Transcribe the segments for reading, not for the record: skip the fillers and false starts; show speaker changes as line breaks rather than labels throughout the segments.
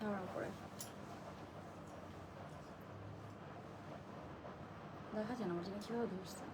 ধরার পরে দেখা যায় না আমার জন্য কিভাবে ধরছে।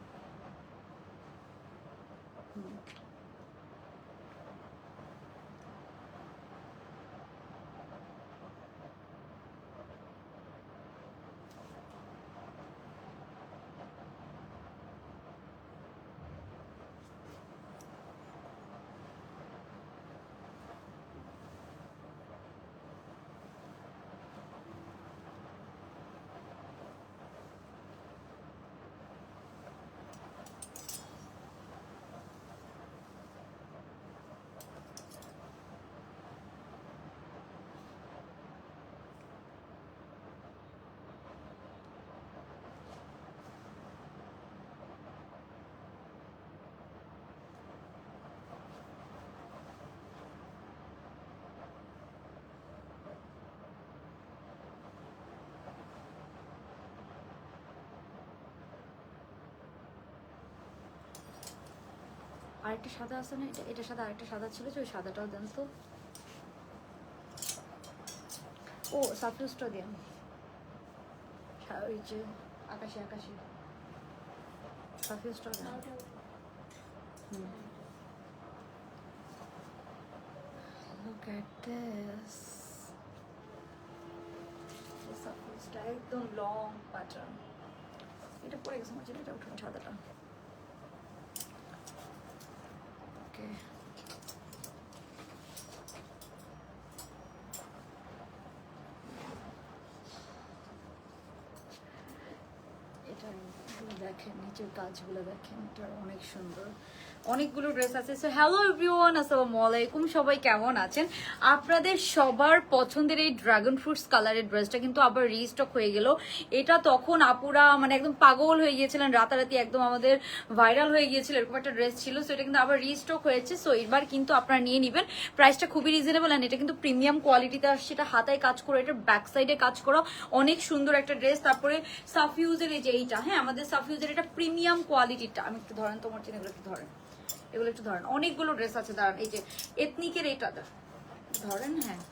আরেকটা সাদা আছে না, এটা সাদা, আরেকটা সাদা ছিল যে ওই সাদাটাও দেন তো। ও সাফিউজটা দেন, ওই যে আকাশি আকাশি সাফিউজটা দেন। Look at this. সাফিউজটা একদম লং প্যাটার্ন। এটা পরে গেছে আমার জন্য, এটা উঠুন সাদাটা। ওকে, দেখেন নিচের কাজগুলো দেখেন, এটা অনেক সুন্দর। অনেকগুলো ড্রেস আছে। সো হ্যালো এভরিওয়ান, আসসালামু আলাইকুম, সবাই কেমন আছেন? আপনাদের সবার পছন্দের এই ড্রাগন ফ্রুটস কালারের ড্রেসটা কিন্তু আবার রিস্টক হয়ে গেল। এটা তখন আপুরা মানে একদম পাগল হয়ে গিয়েছিলেন, রাতারাতি একদম আমাদের ভাইরাল হয়ে গিয়েছিল, এরকম একটা ড্রেস ছিল। সো এটা কিন্তু আবার রিস্টক হয়েছে। সো এবার কিন্তু আপনারা নিয়ে নেবেন, প্রাইসটা খুবই রিজনেবল। অ্যান্ড এটা কিন্তু প্রিমিয়াম কোয়ালিটিতে আসছে, এটা হাতায় কাজ করে, এটা ব্যাক সাইডে কাজ করা, অনেক সুন্দর একটা ড্রেস। তারপরে সাফিউজের এই যে এইটা, হ্যাঁ আমাদের সাফিউজের এটা প্রিমিয়াম কোয়ালিটিটা। আমি একটু ধরেন তোমার জন্য, এগুলো একটু ধরেন, এগুলো একটু ধরেন, অনেকগুলো ড্রেস আছে দাঁড়ান। এই যে এথনিকের এটা ধরেন, হ্যাঁ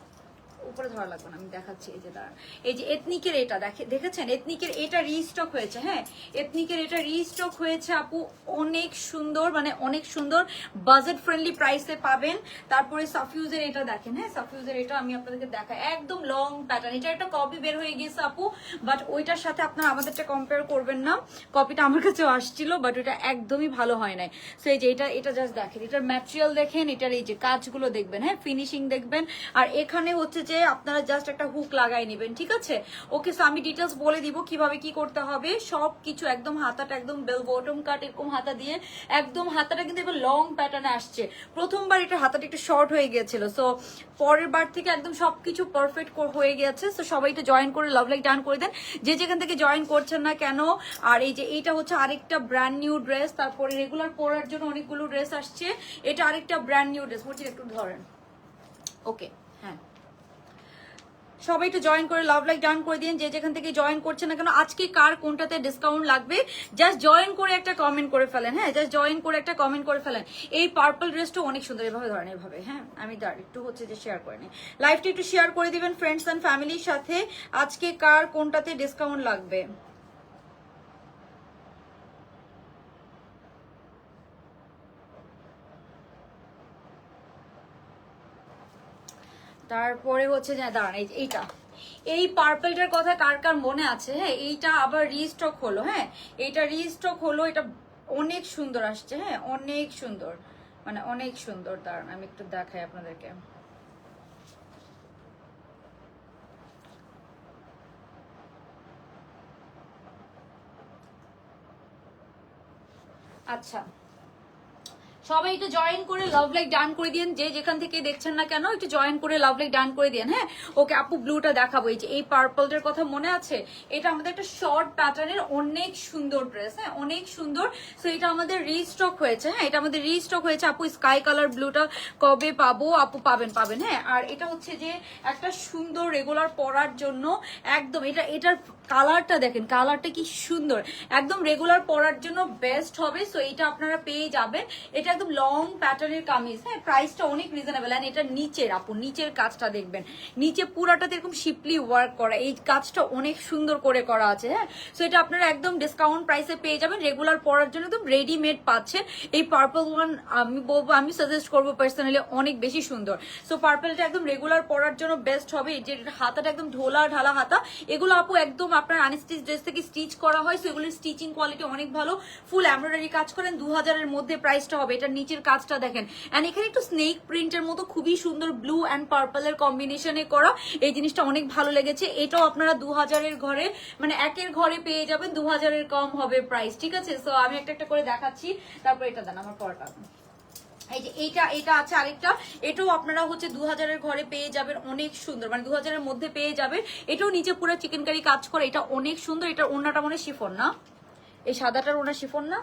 উপরে ধরা লাগবে না, আমি দেখাচ্ছি। এই যে দাঁড়ান, এই যে এথনিকের এটা দেখেছেন, এথনিকের এটা রিস্টক হয়েছে। হ্যাঁ এথনিকের এটা রিস্টক হয়েছে আপু, অনেক সুন্দর, মানে অনেক সুন্দর, বাজেট ফ্রেন্ডলি প্রাইসে পাবেন। তারপরে সাফিউজের এটা দেখেন, হ্যাঁ সাফিউজের এটা আমি আপনাদেরকে দেখাই, একদম লং প্যাটার্ন। এটা একটা কপি বের হয়ে গিয়েছে আপু, বাট ওইটার সাথে আপনারা আমাদেরটা কম্পেয়ার করবেন না। কপিটা আমার কাছেও আসছিল, বাট ওইটা একদমই ভালো হয় নাই। সো এই যে এটা জাস্ট দেখেন, এটার ম্যাটেরিয়াল দেখেন, এটার এই যে কাজগুলো দেখবেন, হ্যাঁ ফিনিশিং দেখবেন। আর এখানে হচ্ছে যে আপনারা জাস্ট একটা হুক লাগাই নেবেন, ঠিক আছে? ওকে, সো আমি ডিটেলস বলে দিব কিভাবে কি করতে হবে সবকিছু। একদম হাতাটা একদম বেল বটম কাট এরকম হাতা দিয়ে, একদম হাতাটা কিন্তু এবার লং প্যাটার্নে আসছে। প্রথমবার এটা হাতাটা একটু শর্ট হয়ে গিয়েছিল, সো পরের বার থেকে একদম সবকিছু পারফেক্ট হয়ে গেছে। সো সবাই এটা জয়েন করে লাভ লাইক ডান করে দেন, যে যেখান থেকে জয়েন করছেন না কেন। আর এই যে এইটা হচ্ছে আরেকটা ব্র্যান্ড নিউ ড্রেস, তারপরে রেগুলার পরার জন্য অনেকগুলো ড্রেস আসছে, এটা আরেকটা ব্র্যান্ড নিউ ড্রেস। বলছি একটু ধরেন, ওকে হ্যাঁ সবাই একটু জয়েন করে লাভ লাইক ডান করে দিন, যে যেখান থেকে জয়েন করছে না কেন। আজকে কার কোনটাতে ডিসকাউন্ট লাগবে জাস্ট জয়েন করে একটা কমেন্ট করে ফেলেন, হ্যাঁ জাস্ট জয়েন করে একটা কমেন্ট করে ফেলেন। এই পার্পল ড্রেসটা অনেক সুন্দর, এভাবে ধরেন এভাবে, হ্যাঁ আমি একটু হচ্ছে যে শেয়ার করে নিই, লাইভটা একটু শেয়ার করে দিবেন ফ্রেন্ডস অ্যান্ড ফ্যামিলির সাথে। আজকে কার কোনটাতে ডিসকাউন্ট লাগবে? তারপরে হচ্ছে যে দাঁড়ান, এইটা এই পার্পলটার কথা কার কার মনে আছে? হ্যাঁ এইটা আবার রিস্টক হলো, হ্যাঁ এইটা রিস্টক হলো, এটা অনেক সুন্দর আসছে, হ্যাঁ অনেক সুন্দর, মানে অনেক সুন্দর। দাঁড়ান আমি একটু দেখাই আপনাদেরকে। আচ্ছা সবাই একটু জয়েন করে লাভ লাইক ডান করে দিন, যে যেখান থেকে দেখছেন না কেন একটু জয়েন করে লাভ লাইক ডান করে দিন। হ্যাঁ ওকে আপু ব্লুটা দেখাবো, এই যে এই পার্পলটার কথা মনে আছে? এটা আমাদের একটা শর্ট প্যাটার্নের অনেক সুন্দর ড্রেস, হ্যাঁ অনেক সুন্দর। সো এটা আমাদের রিস্টক হয়েছে, হ্যাঁ এটা আমাদের রিস্টক হয়েছে আপু। স্কাই কালার ব্লুটা কবে পাবো আপু? পাবেন, হ্যাঁ। আর এটা হচ্ছে যে একটা সুন্দর রেগুলার পরার জন্য একদম, এটার কালারটা দেখেন, কালারটা কি সুন্দর, একদম রেগুলার পরার জন্য বেস্ট হবে। সো এটা আপনারা পেয়ে যাবেন, এটা একদম লং প্যাটার্নের কামিজ, হ্যাঁ প্রাইসটা অনেক রিজনেবল। এন্ড এটা নিচের আপু, নিচের কাজটা দেখবেন, নিচে পুরাটাতে এরকম শিপলি ওয়ার্ক করা, এই কাজটা অনেক সুন্দর করে করা আছে, হ্যাঁ। সো এটা আপনারা একদম ডিসকাউন্ট প্রাইসে পেয়ে যাবেন, রেগুলার পরার জন্য একদম রেডিমেড পাচ্ছেন। এই পার্পল ওয়ান আমি বলবো, আমি সাজেস্ট করবো পার্সোনালি, অনেক বেশি সুন্দর। সো পার্পলটা একদম রেগুলার পরার জন্য বেস্ট হবে। এই যে হাতাটা একদম ঢোলা ঢালা হাতা, এগুলো আপু একদম আপনার আনস্টিচ ড্রেস থেকে স্টিচ করা হয়। সো এগুলোর স্টিচিং কোয়ালিটি অনেক ভালো, ফুল এমব্রয়ডারি কাজ করেন। 2000-এর মধ্যে প্রাইসটা হবে। এটার নিচের কাজটা দেখেন, এন্ড এখানে একটু স্নেক প্রিন্টের মতো খুবই সুন্দর ব্লু অ্যান্ড পার্পলের কম্বিনেশনে করা, এই জিনিসটা অনেক ভালো লেগেছে। এটাও আপনারা 2000-এর ঘরে, মানে একের ঘরে পেয়ে যাবেন, 2000-এর কম হবে প্রাইস, ঠিক আছে। সো আমি একটা একটা করে দেখাচ্ছি, তারপর এটা দেন আমার পরটা। এই যে এটা আছে আরেকটা, এটাও আপনারা হচ্ছে 2000-এর ঘরে পেয়ে যাবেন, অনেক সুন্দর, মানে 2000-এর মধ্যে পেয়ে যাবেন। এটাও নিচে পুরো চিকেন কারি কাজ করে, এটা অনেক সুন্দর। এটার ওড়নাটা মনে শিফন না, এই সাদাটার ওড়না শিফন না,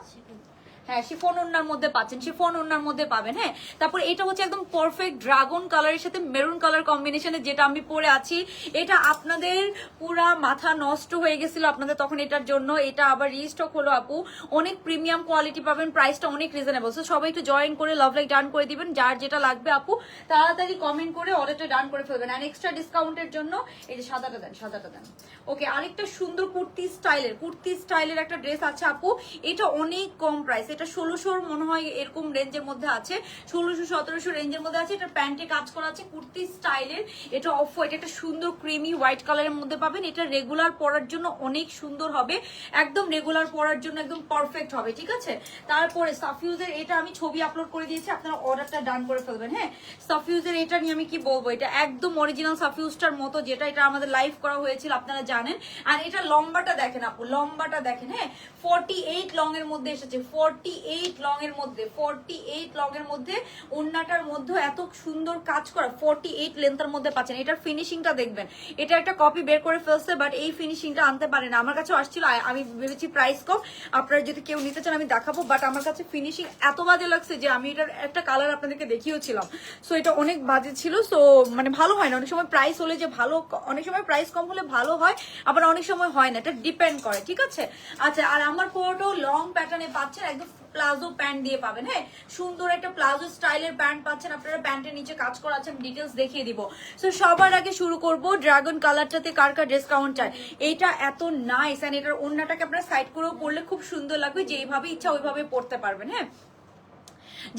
হ্যাঁ শিফন ওড়নার মধ্যে পাচ্ছেন, শিফন ওড়নার মধ্যে পাবেন, হ্যাঁ। তারপর এটা হচ্ছে একদম পারফেক্ট ড্রাগন কালারের সাথে মেরুন কালার কম্বিনেশনে, যেটা আমি পরে আছি। এটা আপনাদের পুরা মাথা নষ্ট হয়ে গেছিল আপনাদের তখন এটার জন্য, এটা আবার রিস্টক হলো আপু, অনেক প্রিমিয়াম কোয়ালিটি পাবেন, প্রাইসটা অনেক রিজনেবল। সো সবাই একটু জয়েন করে লাভ লাইক ডান করে দিবেন, যার যেটা লাগবে আপু তাড়াতাড়ি কমেন্ট করে অর্ডারটা ডান করে ফেলবেন। আর এক্সট্রা ডিসকাউন্টের জন্য এই যে সাদাটা দেন, সাদাটা দেন। ওকে, আরেকটা সুন্দর কুর্তি স্টাইলের একটা ড্রেস আছে আপু, এটা অনেক কম প্রাইস, এটা 1600 মনে হয় এরকম রেঞ্জের মধ্যে আছে, 1600-1700 রেঞ্জের মধ্যে আছে। এটা প্যান্টে কাজ করা আছে, কুর্তি স্টাইলের, এটা অফ হোয়াইট, একটা সুন্দর ক্রিমি হোয়াইট কালারের মধ্যে পাবেন। এটা রেগুলার পরার জন্য অনেক সুন্দর হবে, একদম রেগুলার পরার জন্য একদম পারফেক্ট হবে, ঠিক আছে। তারপরে সাফিউজের এটা আমি ছবি আপলোড করে দিয়েছি, আপনারা অর্ডারটা ডান করে ফেলবেন, হ্যাঁ। সাফিউজের এটা নিয়ে আমি কি বলবো, এটা একদম অরিজিনাল সাফিউজটার মতো, যেটা এটা আমাদের লাইভ করা হয়েছিল আপনারা জানেন। আর এটা লম্বাটা দেখেন আপু, লম্বাটা দেখেন, হ্যাঁ 48 লং এর মধ্যে এসেছে, 48 লং এর মধ্যে, 48 লং এর মধ্যে, ওন্নাটার মধ্যে এত সুন্দর কাজ করা, 48 লেন্থের মধ্যে পাচ্ছেন। এটার ফিনিশিংটা দেখবেন, এটা একটা কপি বের করে ফেলছে, বাট এই ফিনিশিংটা আনতে পারে না। আমার কাছে আসছিল, আমি ভেবেছি প্রাইস কম, আপনারা যদি কেউ নিতে চান আমি দেখাবো, বাট আমার কাছে ফিনিশিং এত বাজে লাগছে যে আমি এটার একটা কালার আপনাদেরকে দেখিয়েছিলাম। সো এটা অনেক বাজে ছিল, সো মানে ভালো হয় না, অনেক সময় প্রাইস হলে যে ভালো, অনেক সময় প্রাইস কম হলে ভালো হয়, আবার অনেক সময় হয় না, এটা ডিপেন্ড করে, ঠিক আছে। আচ্ছা, আর আমার পুরোটাও লং প্যাটার্নে পাচ্ছেন, একদম প্লাজো প্যান্ট দিয়ে পাবেন, হ্যাঁ সুন্দর একটা প্লাজো স্টাইলের প্যান্ট পাচ্ছেন আপনারা, প্যান্টের নিচে কাজ করা আছে, ডিটেলস দেখিয়ে দিব। সো সবার আগে শুরু করব ড্রাগন কালারটাতে কার কার ডিসকাউন্ট চাই। এইটা এত নাইস, এন্ড এটার ওড়নাটাকে আপনারা সাইড করেও পরলে খুব সুন্দর লাগবে, যেইভাবে ইচ্ছা ওইভাবে পরতে পারবেন, হ্যাঁ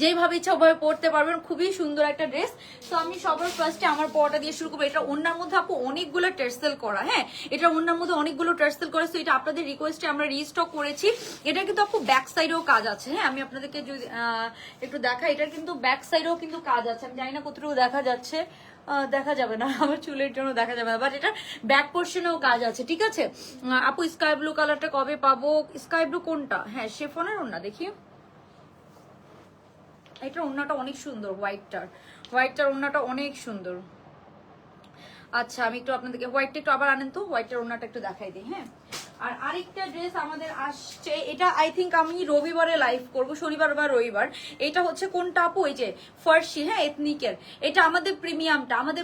যেইভাবে ইচ্ছা ওইভাবে পড়তে পারবেন, খুবই সুন্দর একটা ড্রেস। তো আমি সবার ফার্স্টে আমার পড়াটা দিয়ে শুরু করবো। এটা ওড়নার মধ্যে আপু অনেকগুলো টার্সেল করা, হ্যাঁ এটা ওড়নার মধ্যে অনেকগুলো টার্সেল করা, তো এটা আপনাদের রিকোয়েস্টে আমরা রিস্টক করেছি। এটা কিন্তু আপু ব্যাক সাইডেও কাজ আছে, হ্যাঁ আমি আপনাদেরকে যদি একটু দেখাই, এটার কিন্তু ব্যাক সাইডেও কিন্তু কাজ আছে, আমি জানি না কতটুকু দেখা যাচ্ছে, দেখা যাবে না, আমার চুলের জন্য দেখা যাবে না, বাট এটার ব্যাক পোর্শনেও কাজ আছে, ঠিক আছে। আপু স্কাই ব্লু কালারটা কবে পাবো? স্কাই ব্লু কোনটা? হ্যাঁ শেফনের ওড়না দেখি, এটার ওড়নাটা অনেক সুন্দর, হোয়াইটটার ওড়নাটা অনেক সুন্দর। আচ্ছা আমি একটু আপনাদেরকে হোয়াইটটা একটু আবার আনেন তো, হোয়াইটটার ওড়নাটা একটু দেখাই দিই, হ্যাঁ। আর আরেকটা ড্রেস আমাদের আসছে, এটা আই থিঙ্ক আমি রবিবারে লাইভ করব, শনিবার বা রবিবার। এটা হচ্ছে কোনটা আপু? এই যে ফার্সি, হ্যাঁ এথনিকের, এটা আমাদের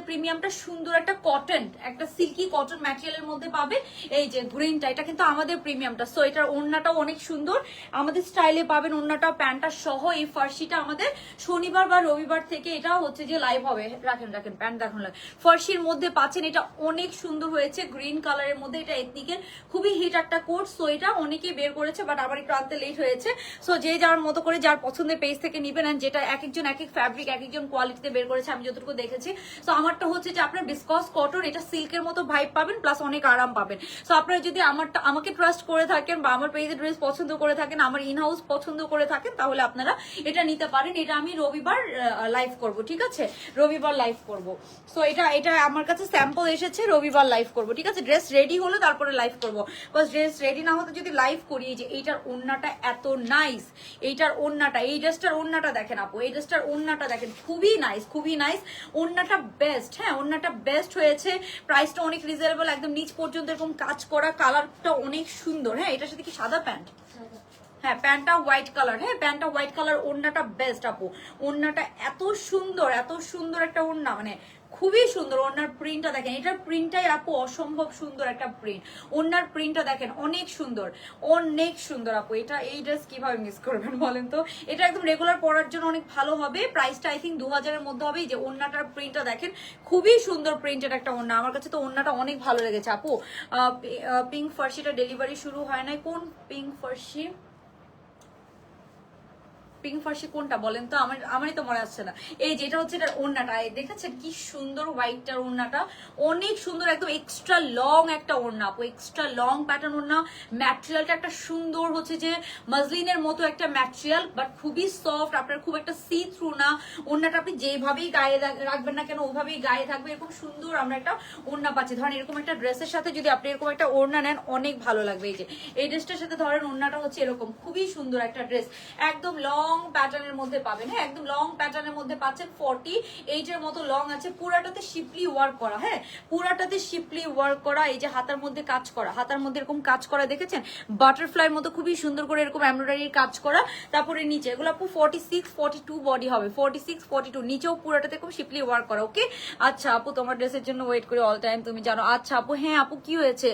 প্রিমিয়ামটা সুন্দর একটা কটন, একটা সিল্কি কটন ম্যাটেরিয়ালের মধ্যে পাবে। এই যে গ্রিনটা, এটা কিন্তু আমাদের প্রিমিয়ামটা। সো এটার ওড়নাটাও অনেক সুন্দর, আমাদের স্টাইলে পাবেন ওড়নাটা, প্যান্টটা সহ। এই ফার্সিটা আমাদের শনিবার বা রবিবার থেকে এটা হচ্ছে যে লাইভ হবে। রাখেন প্যান্ট দেখুন, ফার্সির মধ্যে পাচ্ছেন, এটা অনেক সুন্দর হয়েছে, গ্রিন কালারের মধ্যে, এটা এথনিকের খুবই হিট একটা কোট। সো এটা অনেকেই বের করেছে, বাট আবার একটু আনতে লেট হয়েছে। সো যে যার মতো করে যার পছন্দের পেজ থেকে নিবেন, আর যেটা এক একজন এক এক ফ্যাব্রিক এক একজন কোয়ালিটিতে বের করেছে, আমি যতটুকু দেখেছি। সো আমারটা হচ্ছে যে আপনার বিসকস কটন, এটা সিল্কের মতো ভাইব পাবেন, প্লাস অনেক আরাম পাবেন। সো আপনারা যদি আমাকে ট্রাস্ট করে থাকেন, বা আমার পেজের ড্রেস পছন্দ করে থাকেন, আমার ইনহাউস পছন্দ করে থাকেন, তাহলে আপনারা এটা নিতে পারেন। এটা আমি রবিবার লাইভ করব, ঠিক আছে, রবিবার লাইভ করব। সো এটা আমার কাছে স্যাম্পল এসেছে, রবিবার লাইভ করব, ঠিক আছে। ড্রেস রেডি হলে তারপরে লাইভ করব, বাস ড্রেস রেডি না হতে যদি লাইভ করি। যে এইটার ওড়নাটা এত নাইস, এইটার ওড়নাটা, এই ড্রেসটার ওড়নাটা দেখেন আপু, এই ড্রেসটার ওড়নাটা দেখেন, খুবই নাইস, ওড়নাটা বেস্ট, হ্যাঁ ওড়নাটা বেস্ট হয়েছে, প্রাইসটা অনেক রিজনেবল, একদম নিচ পর্যন্ত এরকম কাজ করা, কালারটা অনেক সুন্দর, হ্যাঁ এটার সাথে কি সাদা প্যান্ট, হ্যাঁ প্যান্টটা হোয়াইট কালার, হ্যাঁ প্যান্টটা হোয়াইট কালার, ওড়নাটা বেস্ট আপু, ওড়নাটা এত সুন্দর একটা ওড়না, মানে খুবই সুন্দর। ওনার প্রিন্টটা দেখেন, এটার প্রিন্টটাই আপু অসম্ভব সুন্দর একটা প্রিন্ট। ওনার প্রিন্টটা দেখেন অনেক সুন্দর, অনেক সুন্দর আপু। এটা এই ড্রেস কিভাবে মিস করবেন বলেন তো? এটা একদম রেগুলার পরার জন্য অনেক ভালো হবে। প্রাইসটা আই থিঙ্ক 2000-এর মধ্যে হবে। এই যে ওন্নাটার প্রিন্টটা দেখেন, খুবই সুন্দর প্রিন্টের একটা ওন্না। আমার কাছে তো ওন্নাটা অনেক ভালো লেগেছে আপু। পিঙ্ক ফার্সিটা ডেলিভারি শুরু হয় নাই। কোন পিঙ্ক ফার্সি? পিঙ্ক ফার্সি কোনটা বলেন তো? আমারই তো মনে আসছে না। এই যেটা হচ্ছে এটার ওড়নাটা, দেখেছেন কি সুন্দর হোয়াইটটার ওড়নাটা, অনেক সুন্দর, একদম এক্সট্রা লং একটা ওড়না আপু, এক্সট্রা লং প্যাটার্ন ওড়না। ম্যাটেরিয়ালটা একটা সুন্দর হচ্ছে যে মাসলিনের মতো একটা ম্যাটেরিয়াল, বাট খুবই সফট, আপনার খুব একটা সি থ্রু না। ওড়নাটা আপনি যেভাবেই গায়ে রাখবেন না কেন ওভাবেই গায়ে থাকবে, এরকম সুন্দর আমরা একটা ওড়না পাচ্ছি। ধরেন এরকম একটা ড্রেসের সাথে যদি আপনি এরকম একটা ওড়না নেন অনেক ভালো লাগবে। এই যে এই ড্রেসটার সাথে ধরেন ওড়নাটা হচ্ছে এরকম, খুবই সুন্দর একটা ড্রেস, একদম লং প্যাটার্নের মধ্যে পাবেন। হ্যাঁ, একদম লং প্যাটার্নের মধ্যে পাচ্ছেন। 48 এর মতো লং আছে, পুরাটাতে শিপলি ওয়ার্ক করা। হ্যাঁ, পুরাটাতে শিপলি ওয়ার্ক করা। এই যে হাতার মধ্যে কাজ করা, হাতার মধ্যে এরকম কাজ করা দেখেছেন, বাটারফ্লাইয়ের মতো খুবই সুন্দর করে এরকম এমব্রয়ডারির কাজ করা। তারপরে নিচে এগুলো আপু 46, 42 বডি হবে, 46, 42 নিচেও পুরাটাতে এরকম শিপলি ওয়ার্ক করা। ওকে, আচ্ছা আপু তোমার ড্রেসের জন্য ওয়েট করে অল টাইম, তুমি জানো। আচ্ছা আপু, হ্যাঁ আপু কি হয়েছে,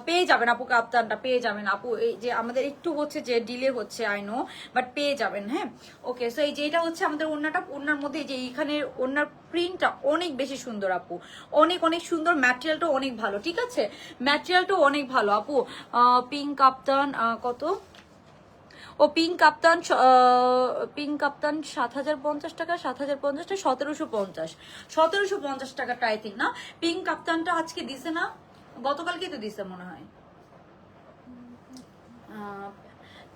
পেয়ে যাবেন আপু, কাপ্তানটা পেয়ে যাবেন আপু। এই যে আমাদের একটু হচ্ছে যে ডিলে হচ্ছে, আই নো, বাট পেয়ে যাবেন। হ্যাঁ, ওকে। সো এই যে এটা হচ্ছে আমাদের ওড়নাটা, ওড়নার মধ্যে যে এইখানে ওড়নার প্রিন্টটা অনেক বেশি সুন্দর আপু, অনেক অনেক সুন্দর। ম্যাটেরিয়ালটা অনেক ভালো, ঠিক আছে, ম্যাটেরিয়ালটা অনেক ভালো আপু। পিঙ্ক কাপ্তান কত? ও পিঙ্ক কাপ্তান, পিঙ্ক কাপ্তান 7050 টাকা, 7050 টাকা, 1750, 1750 টাকাটা আই থিঙ্ক না। পিঙ্ক কাপ্তানটা আজকে দিছে না, গতকালকে তো দিছে মনে হয়।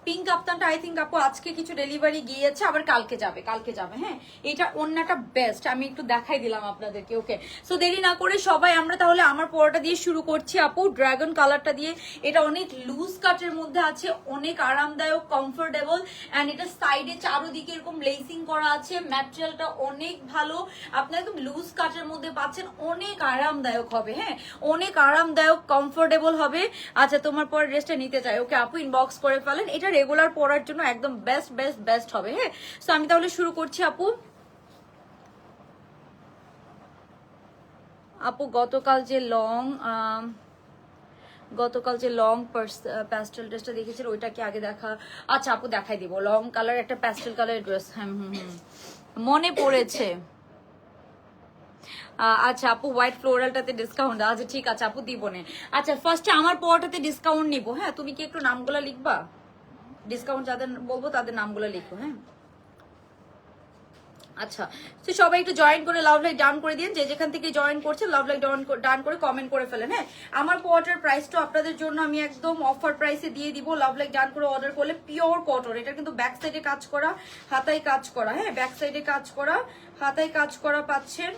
পিঙ্ক কাপ্তানটা আই থিঙ্ক আপু আজকে কিছু ডেলিভারি গিয়েছে, আবার কালকে যাবে, কালকে যাবে। হ্যাঁ, এটা ওন্নাটা বেস্ট, আমি একটু দেখাই দিলাম আপনাদেরকে। ওকে, সো দেরি না করে সবাই আমরা তাহলে আমার পরাটা দিয়ে শুরু করছি আপু, ড্রাগন কালারটা দিয়ে। এটা অনেক লুজ কাটের মধ্যে আছে, অনেক আরামদায়ক, কমফোর্টেবল, অ্যান্ড এটা সাইডে চারোদিকে এরকম লেসিং করা আছে। ম্যাটেরিয়ালটা অনেক ভালো, আপনি একদম লুজ কাটের মধ্যে পাচ্ছেন, অনেক আরামদায়ক হবে। হ্যাঁ, অনেক আরামদায়ক, কমফোর্টেবল হবে। আচ্ছা, তোমার পরে ড্রেসটা নিতে চাই, ওকে আপু ইনবক্স করে ফেলেন। এটা রেগুলার পরার জন্য একদম বেস্ট বেস্ট বেস্ট হবে। হ্যাঁ, সো আমি তাহলে শুরু করছি আপু। আপু গতকাল যে লং প্যাস্টেল ড্রেসটা দেখেছিল ওইটা কি আগে দেখা? আচ্ছা আপু দেখাই দিব, লং কালার একটা প্যাস্টেল কালারের ড্রেস। হ্যাঁ, মনে পড়েছে। আচ্ছা আপু, হোয়াইট ফ্লোরালটাতে ডিসকাউন্ট, আচ্ছা ঠিক আছে আপু দিব নে। আচ্ছা ফার্স্টে আমার পরটাতে ডিসকাউন্ট নিব। হ্যাঁ, তুমি কি একটু নামগুলো লিখবা? ডিসকাউন্ট যাদের বলবো তাদের নামগুলো লিখো। হ্যাঁ, আচ্ছা, তো সবাই একটু জয়েন করে লাভ লাইক ডাউন করে দিন, যে যেখান থেকে জয়েন করছে লাভ লাইক ডাউন করে কমেন্ট করে ফেলেন। হ্যাঁ, আমার কোয়ার্টার প্রাইসটা আপনাদের জন্য আমি একদম অফার প্রাইসে দিয়ে দিব। লাভ লাইক ডাউন করে অর্ডার করলে পিওর কটন, এটা কিন্তু ব্যাক সাইডে কাজ করা, হাতায় কাজ করা। হ্যাঁ, ব্যাক সাইডে কাজ করা, হাতায় কাজ করা পাচ্ছেন।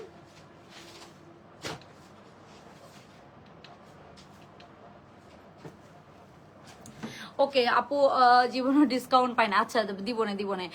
ওকে আপু, জীবনে ডিসকাউন্ট পাই না। আচ্ছা দিবনে।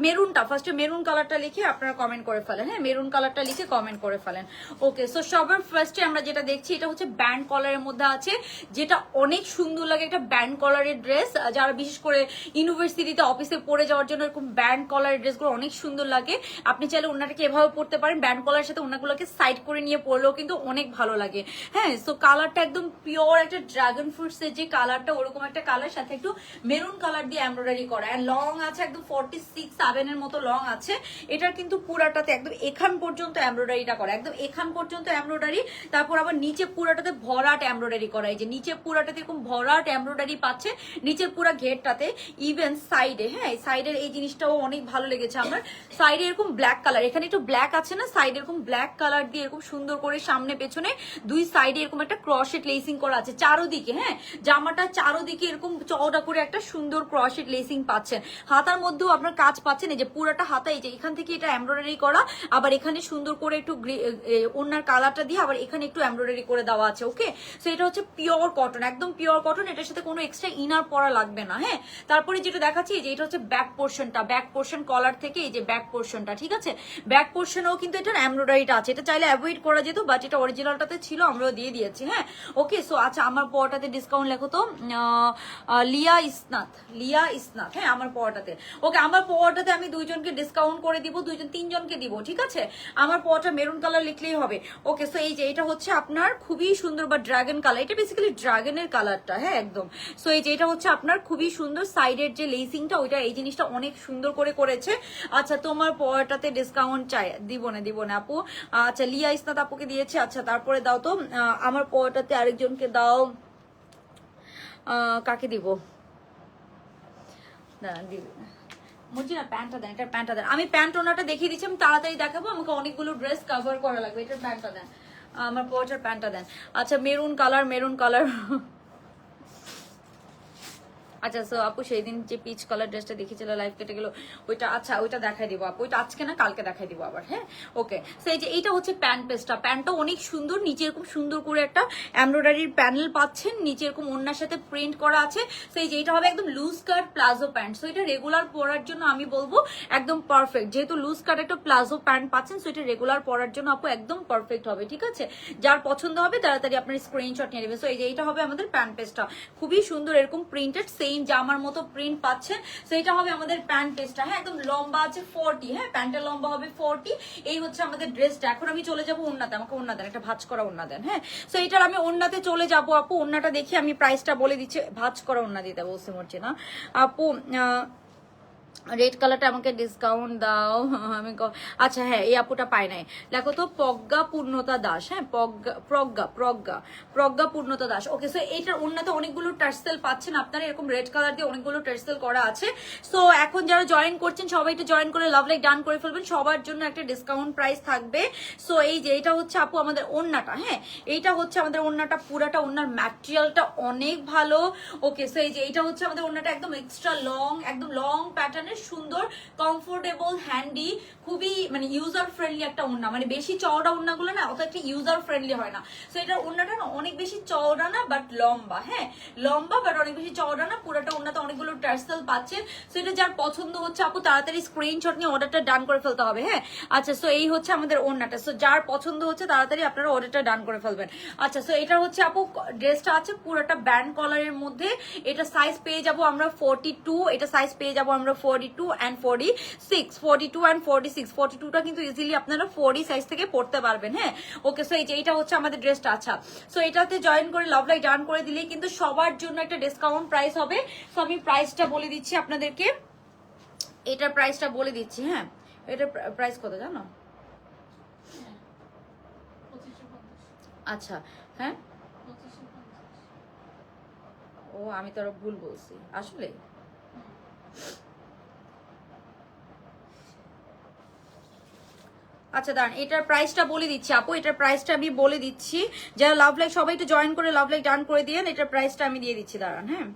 মেরুনটা ফার্স্টে, মেরুন কালারটা লিখে আপনারা কমেন্ট করে ফেলেন। হ্যাঁ, মেরুন কালারটা লিখে কমেন্ট করে ফেলেন। ওকে, সো সবার ফার্স্টে আমরা যেটা দেখছি এটা হচ্ছে ব্যান্ড কলারের মধ্যে আছে, যেটা অনেক সুন্দর লাগে। একটা ব্যান্ড কলারের ড্রেস, যারা বিশেষ করে ইউনিভার্সিটিতে অফিসে পরে যাওয়ার জন্য এরকম ব্যান্ড কলারের ড্রেসগুলো অনেক সুন্দর লাগে। আপনি চাইলে ওনাটাকে এভাবে পরতে পারেন, ব্যান্ড কলারের সাথে ওনাগুলোকে সাইড করে নিয়ে পরলেও কিন্তু অনেক ভালো লাগে। হ্যাঁ, সো কালারটা একদম পিওর একটা ড্রাগন ফ্রুটসের যে কালারটা, ওরকম একটা কালার, সাথে একটু মেরুন কালার দিয়ে এমব্রয়ডারি করা, এন্ড লং আছে একদম 46-7 এর মতো লং আছে। এটার কিন্তু পুরাটাতে একদম এখান পর্যন্ত এমব্রয়ডারিটা করা, একদম এখান পর্যন্ত এমব্রয়ডারি। তারপর আবার নিচে পুরাটাতে ভরাট এমব্রয়ডারি করা। এই যে নিচে পুরাটাতে এরকম ভরাট এমব্রয়ডারি পাচ্ছে, নিচের পুরা ঘেরটাতে, ইভেন সাইডে। হ্যাঁ, সাইডের এই জিনিসটাও অনেক ভালো লেগেছে আমার। সাইডে এরকম ব্ল্যাক কালার, এখানে একটু ব্ল্যাক আছে না, সাইডে এরকম ব্ল্যাক কালার দিয়ে এরকম সুন্দর করে সামনে পেছনে দুই সাইডে এরকম একটা ক্রশেট লেসিং করা আছে চারোদিকে। হ্যাঁ, জামাটা চারোদিকে এরকম চওড়া করে একটা সুন্দর ক্রশেট লেসিং পাচ্ছেন। হাতার মধ্যেও আপনার কাজ পাচ্ছেন, এই যে পুরাটা হাতা, এই যে এখান থেকে এটা এমব্রয়ডারি করা, আবার এখানে সুন্দর করে একটু ওনার কালারটা দিয়ে আবার এখানে একটু এমব্রয়ডারি করে দেওয়া আছে। ওকে, সো এটা হচ্ছে পিওর কটন, একদম পিওর কটন, এটার সাথে কোনো এক্সট্রা ইনার পরা লাগবে না। হ্যাঁ, তারপরে যেটা দেখাচ্ছি যে এটা হচ্ছে ব্যাক পোর্শনটা, ব্যাক পোর্শন কলার থেকে এই যে ব্যাক পোর্শনটা, ঠিক আছে, ব্যাক পোর্শনেও কিন্তু এটার এমব্রয়ডারিটা আছে। এটা চাইলে অ্যাভয়েড করা যেত, বাট এটা অরিজিনালটাতে ছিল, আমরাও দিয়ে দিয়েছি। হ্যাঁ, ওকে, সো আচ্ছা আমার পরটাতে ডিসকাউন্ট লেখো তো। লিয়া ইসনাথ, হ্যাঁ আমার পড়াটাতে। ওকে, আমার পড়াটাতে আমি দুইজনকে ডিসকাউন্ট করে দিব, তিনজনকে দিব, ঠিক আছে? আমার পড়াটা মেরুন কালার লিখলেই হবে। ওকে, সো এই যে এটা হচ্ছে আপনার খুবই সুন্দর বা ড্রাগন কালার, এটা বেসিক্যালি ড্রাগনের কালারটা, হ্যাঁ একদম। সো এই যে এটা হচ্ছে আপনার খুবই সুন্দর সাইডের যে লেসিংটা, ওইটা এই জিনিসটা অনেক সুন্দর করে করেছে। আচ্ছা, তোমার পড়াটাতে ডিসকাউন্ট চাই, দিব না আপু। আচ্ছা, লিয়া ইসনাথ আপুকে দিয়েছে। আচ্ছা, তারপরে দাও তো আমার পড়াটাতে আরেকজনকে দাও, কাকে দিব? মর্জিনা প্যান্টটা দেন, এটা প্যান্টটা দেন। আমি প্যান্ট ওনাটা দেখিয়ে দিচ্ছি, আমি তাড়াতাড়ি দেখাবো, আমাকে অনেকগুলো ড্রেস কভার করা লাগবে। এটার প্যান্টটা দেন, আমার পরটার প্যান্টটা দেন। আচ্ছা, মেরুন কালার আচ্ছা, সো আপু সেই দিন যে পিচ কালার ড্রেসটা দেখিয়েছিল, লাইভ কেটে গেল, ওইটা আচ্ছা ওইটা দেখাই দিব আপু, ওইটা আজকে না কালকে দেখাই দিব আবার, হ্যাঁ। ওকে, সো এই যে এইটা হচ্ছে প্যান্ট পেজটা, প্যান্টটা অনেক সুন্দর, নিচে এরকম সুন্দর করে একটা এমব্রয়ডারির প্যানেল পাচ্ছেন, নিচে এরকম ওড়নার সাথে প্রিন্ট করা আছে। সো এই যে এটা হবে একদম loose cut palazzo pant, so এটা রেগুলার পরার জন্য আমি বলবো একদম পারফেক্ট, যেহেতু লুজ কাট একটা প্লাজো প্যান্ট পাচ্ছেন, সো এটা রেগুলার পরার জন্য আপু একদম পারফেক্ট হবে, ঠিক আছে? যার পছন্দ হবে তাড়াতাড়ি আপনার স্ক্রিনশট নিয়ে নেবেন। সো এই যে এইটা হবে আমাদের প্যান্ট পেজটা, খুবই সুন্দর, এরকম প্রিন্টেড সেম জামার মতো প্রিন্ট পাচ্ছেন। সো এটা হবে আমাদের প্যান্ট পেজটা, হ্যাঁ একদম লম্বা আছে 40, হ্যাঁ প্যান্টের লম্বা হবে 40। এই হচ্ছে আমাদের ড্রেসটা। এখন আমি চলে যাবো ওড়নাতে, আমাকে ওড়না দেন, একটা ভাঁজ করা ওড়না দেন, হ্যাঁ। সো এটার আমি ওড়নাতে চলে যাবো আপু, ওড়নাটা দেখি আমি প্রাইসটা বলে দিচ্ছি। ভাঁজ করা ওড়না দিতে বলছি মর্জিনা আপু। রেড কালারটা আমাকে ডিসকাউন্ট দাও। আমি আচ্ছা হ্যাঁ, এই আপুটা পাই নাই, দেখো তো প্রজ্ঞা পূর্ণতা দাস, হ্যাঁ প্রজ্ঞা পূর্ণতা দাস। ওকে, সো এইটার ওড়নাতে অনেকগুলো টার্সেল পাচ্ছেন আপনারা, এরকম রেড কালার দিয়ে অনেকগুলো টার্সেল করা আছে। সো এখন যারা জয়েন করছেন সবাই একটু জয়েন করে লাভ লাইক ডান করে ফেলবেন, সবার জন্য একটা ডিসকাউন্ট প্রাইস থাকবে। সো এই যে এটা হচ্ছে আপু আমাদের ওড়নাটা, হ্যাঁ এইটা হচ্ছে আমাদের ওড়নাটা, পুরাটা ওড়নার ম্যাটেরিয়ালটা অনেক ভালো। ওকে, সো এই যে এটা হচ্ছে আমাদের ওড়নাটা, একদম এক্সট্রা লং, একদম লং প্যাটার্নের সুন্দর কমফোর্টেবল হ্যান্ডি, খুবই মানে ইউজার ফ্রেন্ডলি একটা ওড়না, মানে বেশি চওড়া ওড়নাগুলো না অত একটা ইউজার ফ্রেন্ডলি হয় না। সো এটার ওড়নাটা না অনেক বেশি চওড়া না বাট লম্বা, হ্যাঁ লম্বা বাট অনেক বেশি চওড়া না, পুরোটা ওড়নাতে অনেকগুলো টার্সেল পাচ্ছেন। সো এটা যার পছন্দ হচ্ছে আপু তাড়াতাড়ি স্ক্রিনশট নিয়ে অর্ডারটা ডান করে ফেলতে হবে, হ্যাঁ। আচ্ছা, সো এই হচ্ছে আমাদের ওড়নাটা, সো যার পছন্দ হচ্ছে তাড়াতাড়ি আপনারা অর্ডারটা ডান করে ফেলবেন। আচ্ছা, সো এটা হচ্ছে আপু ড্রেসটা আছে পুরোটা ব্যান্ড কলারের মধ্যে, এটা সাইজ পেয়ে যাবো আমরা 42, এটা সাইজ পেয়ে যাবো আমরা 42 and 46, 42 and 46, 42টা কিন্তু ইজিলি আপনারা 40 সাইজ থেকে পড়তে পারবেন, হ্যাঁ। ওকে, সো এই যে এটা হচ্ছে আমাদের ড্রেসটা। আচ্ছা, সো এটাতে জয়েন করে লাভ লাইক ডান করে দিলেই কিন্তু সবার জন্য একটা ডিসকাউন্ট প্রাইস হবে। সো আমি প্রাইসটা বলে দিচ্ছি আপনাদেরকে, এটার প্রাইসটা বলে দিচ্ছি, হ্যাঁ এটার প্রাইস কত জানো? আচ্ছা, হ্যাঁ ও আমি তো আরো ভুল বলছি আসলে। আচ্ছা দাঁড়ান, এটার প্রাইসটা বলে দিচ্ছি আপু, এটার প্রাইসটা আমি বলে দিচ্ছি, যারা লাভ লাইক সবাই একটু জয়েন করে লাভ লাইক ডান করে দিয়েন, এটার প্রাইসটা আমি দিয়ে দিচ্ছি, দাঁড়ান হ্যাঁ।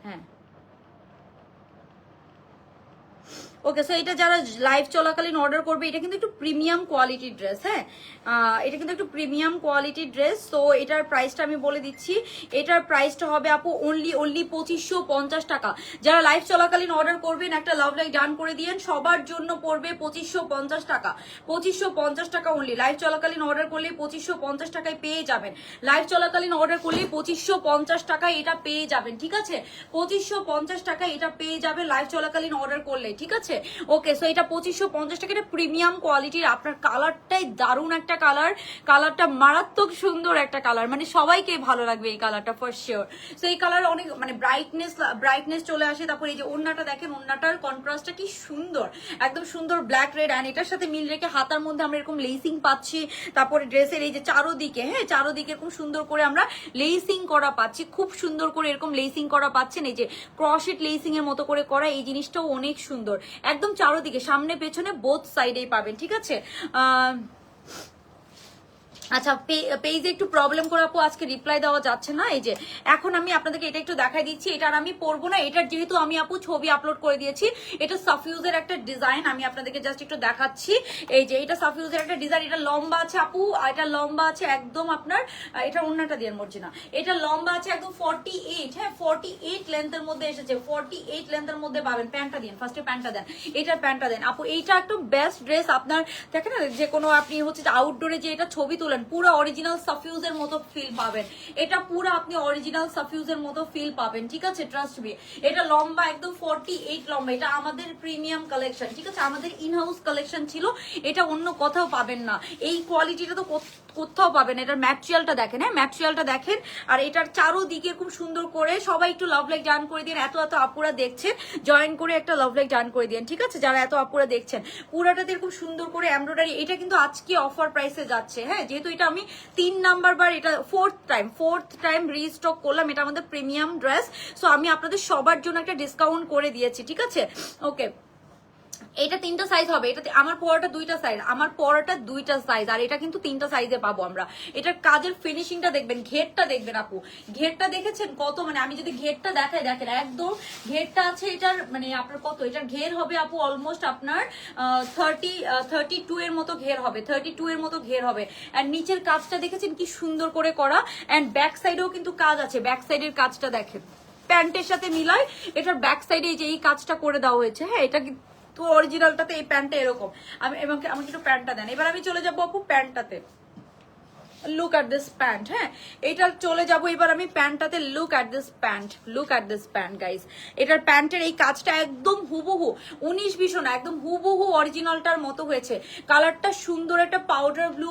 হ্যাঁ ওকে, সো এটা যারা লাইভ চলাকালীন অর্ডার করবে, এটা কিন্তু একটু প্রিমিয়াম কোয়ালিটির ড্রেস, হ্যাঁ এটা কিন্তু একটু প্রিমিয়াম কোয়ালিটির ড্রেস। তো এটার প্রাইসটা আমি বলে দিচ্ছি, এটার প্রাইসটা হবে আপু অনলি 2550 টাকা। যারা লাইভ চলাকালীন অর্ডার করবেন একটা লাভ লাইক ডান করে দিয়েন, সবার জন্য পড়বে 2550 টাকা, 2550 টাকা অনলি। লাইভ চলাকালীন অর্ডার করলে 2550 টাকায় পেয়ে যাবেন, লাইভ চলাকালীন অর্ডার করলে 2550 টাকায় এটা পেয়ে যাবেন, ঠিক আছে 2550 টাকায় এটা পেয়ে যাবেন লাইভ চলাকালীন অর্ডার করলে, ঠিক আছে। ওকে, সো এটা 2550 টাকা, এটা প্রিমিয়াম কোয়ালিটির, আপনার কালারটাই দারুণ একটা কালার, কালারটা মারাত্মক সুন্দর একটা কালার, মানে সবাইকে ভালো লাগবে এই কালারটা ফর শিওর। সো এই কালার অনেক মানে ব্রাইটনেস চলে আসে। তারপর এই যে ওড়নাটা দেখেন, ওড়নাটার কন্ট্রাস্টটা কি সুন্দর, একদম সুন্দর ব্ল্যাক রেড, অ্যান্ড এটার সাথে মিল রেখে হাতার মধ্যে আমরা এরকম লেসিং পাচ্ছি। তারপরে ড্রেসের এই যে চারোদিকে, হ্যাঁ চারোদিকে এরকম সুন্দর করে আমরা লেসিং করা পাচ্ছি, খুব সুন্দর করে এরকম লেসিং করা পাচ্ছেন, এই যে ক্রশেট লেসিং এর মতো করে করা, এই জিনিসটাও অনেক সুন্দর, একদম চারোদিকে সামনে পেছনে বোথ সাইডেই পাবেন, ঠিক আছে। আচ্ছা, পেজে একটু প্রবলেম করে আপু আজকে রিপ্লাই দেওয়া যাচ্ছে না। এই যে এখন আমি আপনাদেরকে এটা একটু দেখাই দিচ্ছি, এটা আর আমি পরবো না, এটার যেহেতু আমি আপু ছবি আপলোড করে দিয়েছি। এটা সাফিউজের একটা ডিজাইন, আমি আপনাদেরকে জাস্ট একটু দেখাচ্ছি। এই যে এটা সাফিউজের একটা ডিজাইন, এটা লম্বা আছে আপু, এটা লম্বা আছে একদম আপনার, এটা ওন্নাটা দিয়ে মরছি না, এটা লম্বা আছে একদম 48, হ্যাঁ 48 লেন্থের মধ্যে এসেছে, 48 লেন্থের মধ্যে পাবেন। প্যান্টটা দিন, ফার্স্টে প্যান্টটা দেন, এটার প্যান্টটা দেন আপু। এইটা একদম বেস্ট ড্রেস আপনার, দেখেন না যে কোনো আপনি হচ্ছে আউটডোরে যে এটা ছবি তোলেন, পুরো অরিজিনাল সাফিউজের মতো ফিল পাবেন। এটা পুরো আপনি অরিজিনাল সাফিউজের মতো ফিল পাবেন, ঠিক আছে, ট্রাস্ট মি। এটা লম্বা একদম 48 লম্বা, এটা আমাদের প্রিমিয়াম কালেকশন, ঠিক আছে, আমাদের ইন হাউস কালেকশন ছিল, এটা অন্য কোথাও পাবেন না। এই কোয়ালিটিটা তো কোথাও পাবেন। এটার ম্যাটেরিয়ালটা দেখেন, হ্যাঁ ম্যাটেরিয়ালটা দেখেন, আর এটার চারোদিকে খুব সুন্দর করে সবাই একটু লাভ লাইক ডান করে দিন। এত এত আপুরা দেখছেন, জয়েন করে একটা লাভ লাইক ডান করে দিন, ঠিক আছে, যারা এত আপুরা দেখছেন। পুরাটাতে খুব সুন্দর করে এমব্রয়ডারি, এটা কিন্তু আজকে অফার প্রাইসে যাচ্ছে, হ্যাঁ যেহেতু এটা আমি 3 নাম্বার বার, এটা ফোর্থ টাইম রিস্টক করলাম, এটা আমাদের প্রিমিয়াম ড্রেস। সো আমি আপনাদের সবার জন্য একটা ডিসকাউন্ট করে দিয়েছি, ঠিক আছে, ওকে। এটা 3টা সাইজ হবে, এটা আমার পরাটা 2টা সাইজ, আমার পরাটা 2টা সাইজ, আর এটা কিন্তু 3টা সাইজে পাবো আমরা। এটার কাজের ফিনিশিংটা দেখবেন, ঘেরটা দেখবেন আপু, ঘেরটা দেখেছেন কত, মানে আমি যদি ঘেরটা দেখাই, দেখেন একদম ঘেরটা আছে এটার, মানে আপনার কত, এটার ঘের হবে আপু অলমোস্ট আপনার 32 এর মতো ঘের হবে, 32 এর মতো ঘের হবে। আর নিচের কাজটা দেখেছেন কি সুন্দর করে করা, এন্ড ব্যাক সাইডেও কিন্তু কাজ আছে, ব্যাক সাইডের কাজটা দেখেন প্যান্টের সাথে মিলায়, এটার ব্যাক সাইডে যে এই কাজটা করে দেওয়া হয়েছে, হ্যাঁ এটা তো অরিজিনালটাতে এই প্যান্টটা এরকম। আমাকে একটু প্যান্টটা দেন, এবার আমি চলে যাবো আপু প্যান্টটাতে। লুক অ্যাট দিস প্যান্ট, হ্যাঁ এটা চলে যাবো এবার আমি প্যান্টটাতে। Look at this pant guys, এটার প্যান্টের এই কাজটা একদম হুবহু 19-20 না, একদম হুবহু অরিজিনালটার মতো হয়েছে। কালারটা সুন্দর একটা পাউডার ব্লু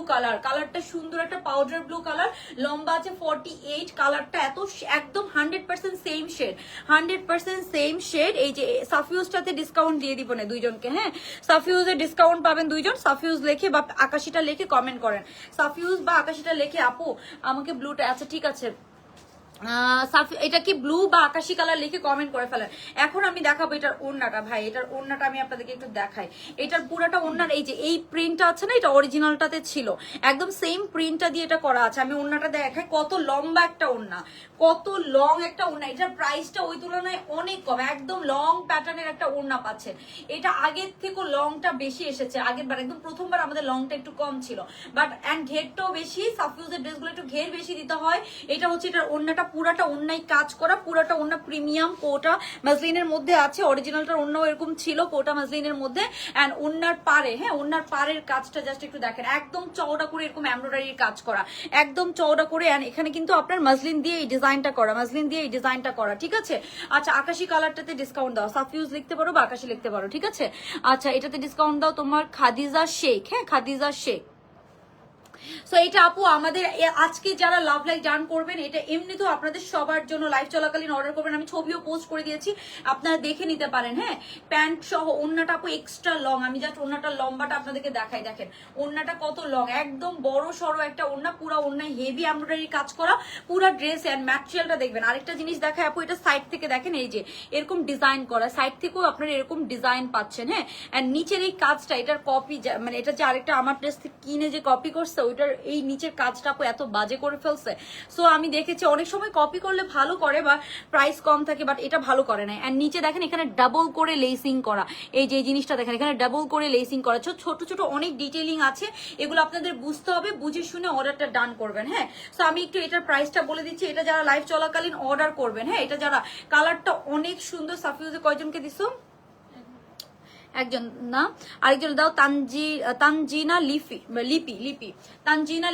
কালার, লম্বা আছে 48, কালারটা এত একদম 100% সেম শেড, 100% সেম শেড। এই যে সাফিউজটাতে ডিসকাউন্ট দিয়ে দিব না দুইজনকে, হ্যাঁ সাফিউজের ডিসকাউন্ট পাবেন দুইজন। সাফিউজ লেখে বা আকাশিটা লেখে কমেন্ট করেন, সাফিউজ বা আকাশিটা লেখে আপু আমাকে ব্লুটা, আচ্ছা ঠিক আছে এটা কি ব্লু বা আকাশি কালার লিখে কমেন্ট করে ফেলেন। এখন আমি দেখাবো এটার ওড়নাটা, ভাই এটার ওড়নাটা আমি আপনাদেরকে একটু দেখাই। এটার পুরাটা ওড়নার এই যে এই প্রিন্টটা আছে না, এটা অরিজিনালটাতে ছিল, একদম সেম প্রিন্টটা দিয়ে এটা করা আছে। আমি ওড়নাটা দেখাই, কত লম্বা একটা ওড়না, কত লং একটা ওড়না। এটার প্রাইসটা ওই তুলনায় অনেক কম, একদম লং প্যাটার্নের একটা ওড়না পাচ্ছেন। এটা আগের থেকে লংটা বেশি এসেছে, আগের বার একদম প্রথমবার আমাদের লংটা একটু কম ছিল, বাট এন্ড ঘেরটাও বেশি, সাফিউজের ড্রেসগুলো একটু ঘের বেশি দিতে হয়। এটা হচ্ছে এটার ওড়নাটা পুরাটা ওড়নায় কাজ করা, পুরাটা ওড়না প্রিমিয়াম কোটা মাসলিনের মধ্যে আছে, অরিজিনালটার ওড়নাও এরকম ছিল কোটা মাসলিনের মধ্যে। এন্ড ওড়নার পারে, হ্যাঁ ওড়নার পারের কাজটা জাস্ট একটু দেখেন, একদম চওড়া করে এরকম এমব্রয়ডারির কাজ করা, একদম চওড়া করে। এন্ড এখানে কিন্তু আপনার মাসলিন দিয়ে এই ডিজাইনটা করা, ঠিক আছে। আচ্ছা আকাশি কালারটাতে ডিসকাউন্ট দাও, সাফিউজ লিখতে পারো বা আকাশি লিখতে পারো, ঠিক আছে। আচ্ছা এটাতে ডিসকাউন্ট দাও তোমার খাদিজা শেখ, হ্যাঁ খাদিজা শেখ। সো এটা আপু আমাদের আজকে যারা লাভ লাইক ডান করবেন, এটা এমনিতেও আপনাদের সবার জন্য লাইভ চলাকালীন অর্ডার করবেন, আমি ছবিও পোস্ট করে দিয়েছি, আপনারা দেখে নিতে পারেন। হ্যাঁ প্যান্ট সহ ওড়নাটা আপু এক্সট্রা লং, আমি জাস্ট ওড়নাটার লম্বাটা আপনাদেরকে দেখাই, দেখেন ওড়নাটা কত লং, একদম বড় সড়ো একটা ওড়না, পুরো ওড়নায় হেভি এমব্রয়ডারি কাজ করা, পুরো ড্রেস এন্ড ম্যাটেরিয়ালটা দেখবেন। আরেকটা জিনিস দেখায় আপু, এটা সাইড থেকে দেখেন, এই যে এরকম ডিজাইন করা, সাইড থেকেও আপনারা এরকম ডিজাইন পাচ্ছেন, হ্যাঁ এন্ড নিচের এই কাজটা, এটার কপি, মানে এটা যে আরেকটা আমার ড্রেস কিনে যে কপি করছে, ওইটার এই নিচের কাজটা আপু এত বাজে করে ফেলছে। সো আমি দেখেছি অনেক সময় কপি করলে ভালো করে বা প্রাইস কম থাকে, বাট এটা ভালো করে না। এন্ড নিচে দেখেন এখানে ডাবল করে লেসিং করা, এই যে জিনিসটা দেখেন এখানে ডাবল করে লেসিং করা, ছোট ছোট অনেক ডিটেইলিং আছে, এগুলো আপনাদের বুঝতে হবে, বুঝে শুনে অর্ডারটা ডান করবেন। হ্যাঁ সো আমি একটু এটার প্রাইসটা বলে দিচ্ছি, এটা যারা লাইভ চলাকালীন অর্ডার করবেন, হ্যাঁ এটা যারা, কালারটা অনেক সুন্দর। সাফিউজে কয়জনকে দিছো? একজন না, আরেকজন দাও, তানজিনা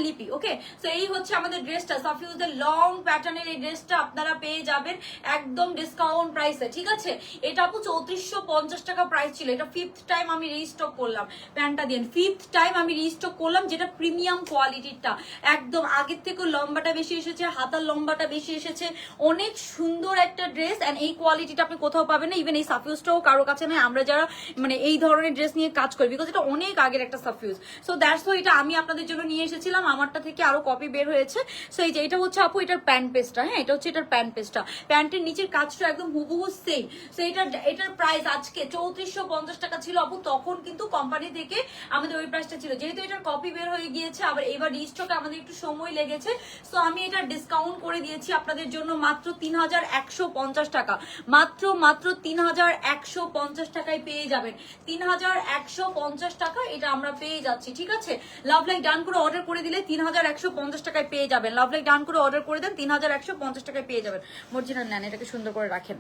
লিপি। ওকে সো এই হচ্ছে আমাদের ড্রেসটা, সাফিউজের লং প্যাটার্নের এই ড্রেসটা আপনারা পেয়ে যাবেন একদম ডিসকাউন্ট প্রাইসে, ঠিক আছে। এটা আপু 3450 টাকা প্রাইস ছিল, এটা 5th টাইম আমি রিস্টক করলাম, প্যান্টটা দিয়ে 5th টাইম আমি রিস্টক করলাম, যেটা প্রিমিয়াম কোয়ালিটিটা, একদম আগের থেকে লম্বাটা বেশি এসেছে, হাতার লম্বাটা বেশি এসেছে, অনেক সুন্দর একটা ড্রেস। এন্ড এই কোয়ালিটিটা আপনি কোথাও পাবেন না, ইভেন এই সাফিউজটাও কারো কাছে নয়। আমরা যারা মানে এই ধরনের ড্রেস নিয়ে কাজ করি, বিকজ এটা অনেক আগের একটা সাফিউজ। সো দ্যাটস ওয়াই এটা আমি আপনাদের জন্য নিয়ে এসেছিলাম, আমারটা থেকে আরো কপি বের হয়েছে। সো এই যে এটা হচ্ছে আপু এটার প্যান্ট পেজটা, হ্যাঁ এটা হচ্ছে এটার প্যান্ট পেজটা, প্যান্টের নিচের কাজটা একদম হুবহু সেম। সো এটার প্রাইস আজকে 3450 টাকা ছিল আপু, তখন কিন্তু কোম্পানি থেকে আমাদের ওই প্রাইসটা ছিল, যেহেতু এটার কপি বের হয়ে গিয়েছে আবার এবার রিস্টকে আমাদের একটু সময় লেগেছে। সো আমি এটা ডিসকাউন্ট করে দিয়েছি আপনাদের জন্য মাত্র 3150 টাকা, মাত্র 3150 টাকায় পেয়ে যাবেন। 3150 টাকা এটা আমরা পেয়ে যাচ্ছি, ঠিক আছে। লাভ লাইক ডান করে অর্ডার করে দিলে 3150 টাকায় পেয়ে যাবেন। লাভ লাইক ডান করে অর্ডার করে দেন, 3150 টাকায় পেয়ে যাবেন। মর্জিনা নেন, এটাকে সুন্দর করে রাখেন।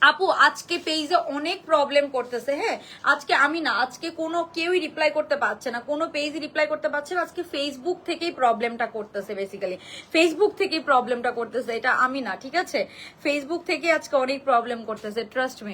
আপু আজকে পেজে অনেক প্রবলেম করতেছে, হ্যাঁ আজকে আমি না, আজকে কোনো কেউই রিপ্লাই করতে পারছে না, কোনো পেজই রিপ্লাই করতে পারছে না। আজকে ফেসবুক থেকেই প্রবলেমটা করতেছে, বেসিক্যালি ফেসবুক থেকেই প্রবলেমটা করতেছে, এটা আমি না, ঠিক আছে। ফেসবুক থেকে আজকে অনেক প্রবলেম করতেছে, ট্রাস্ট মি,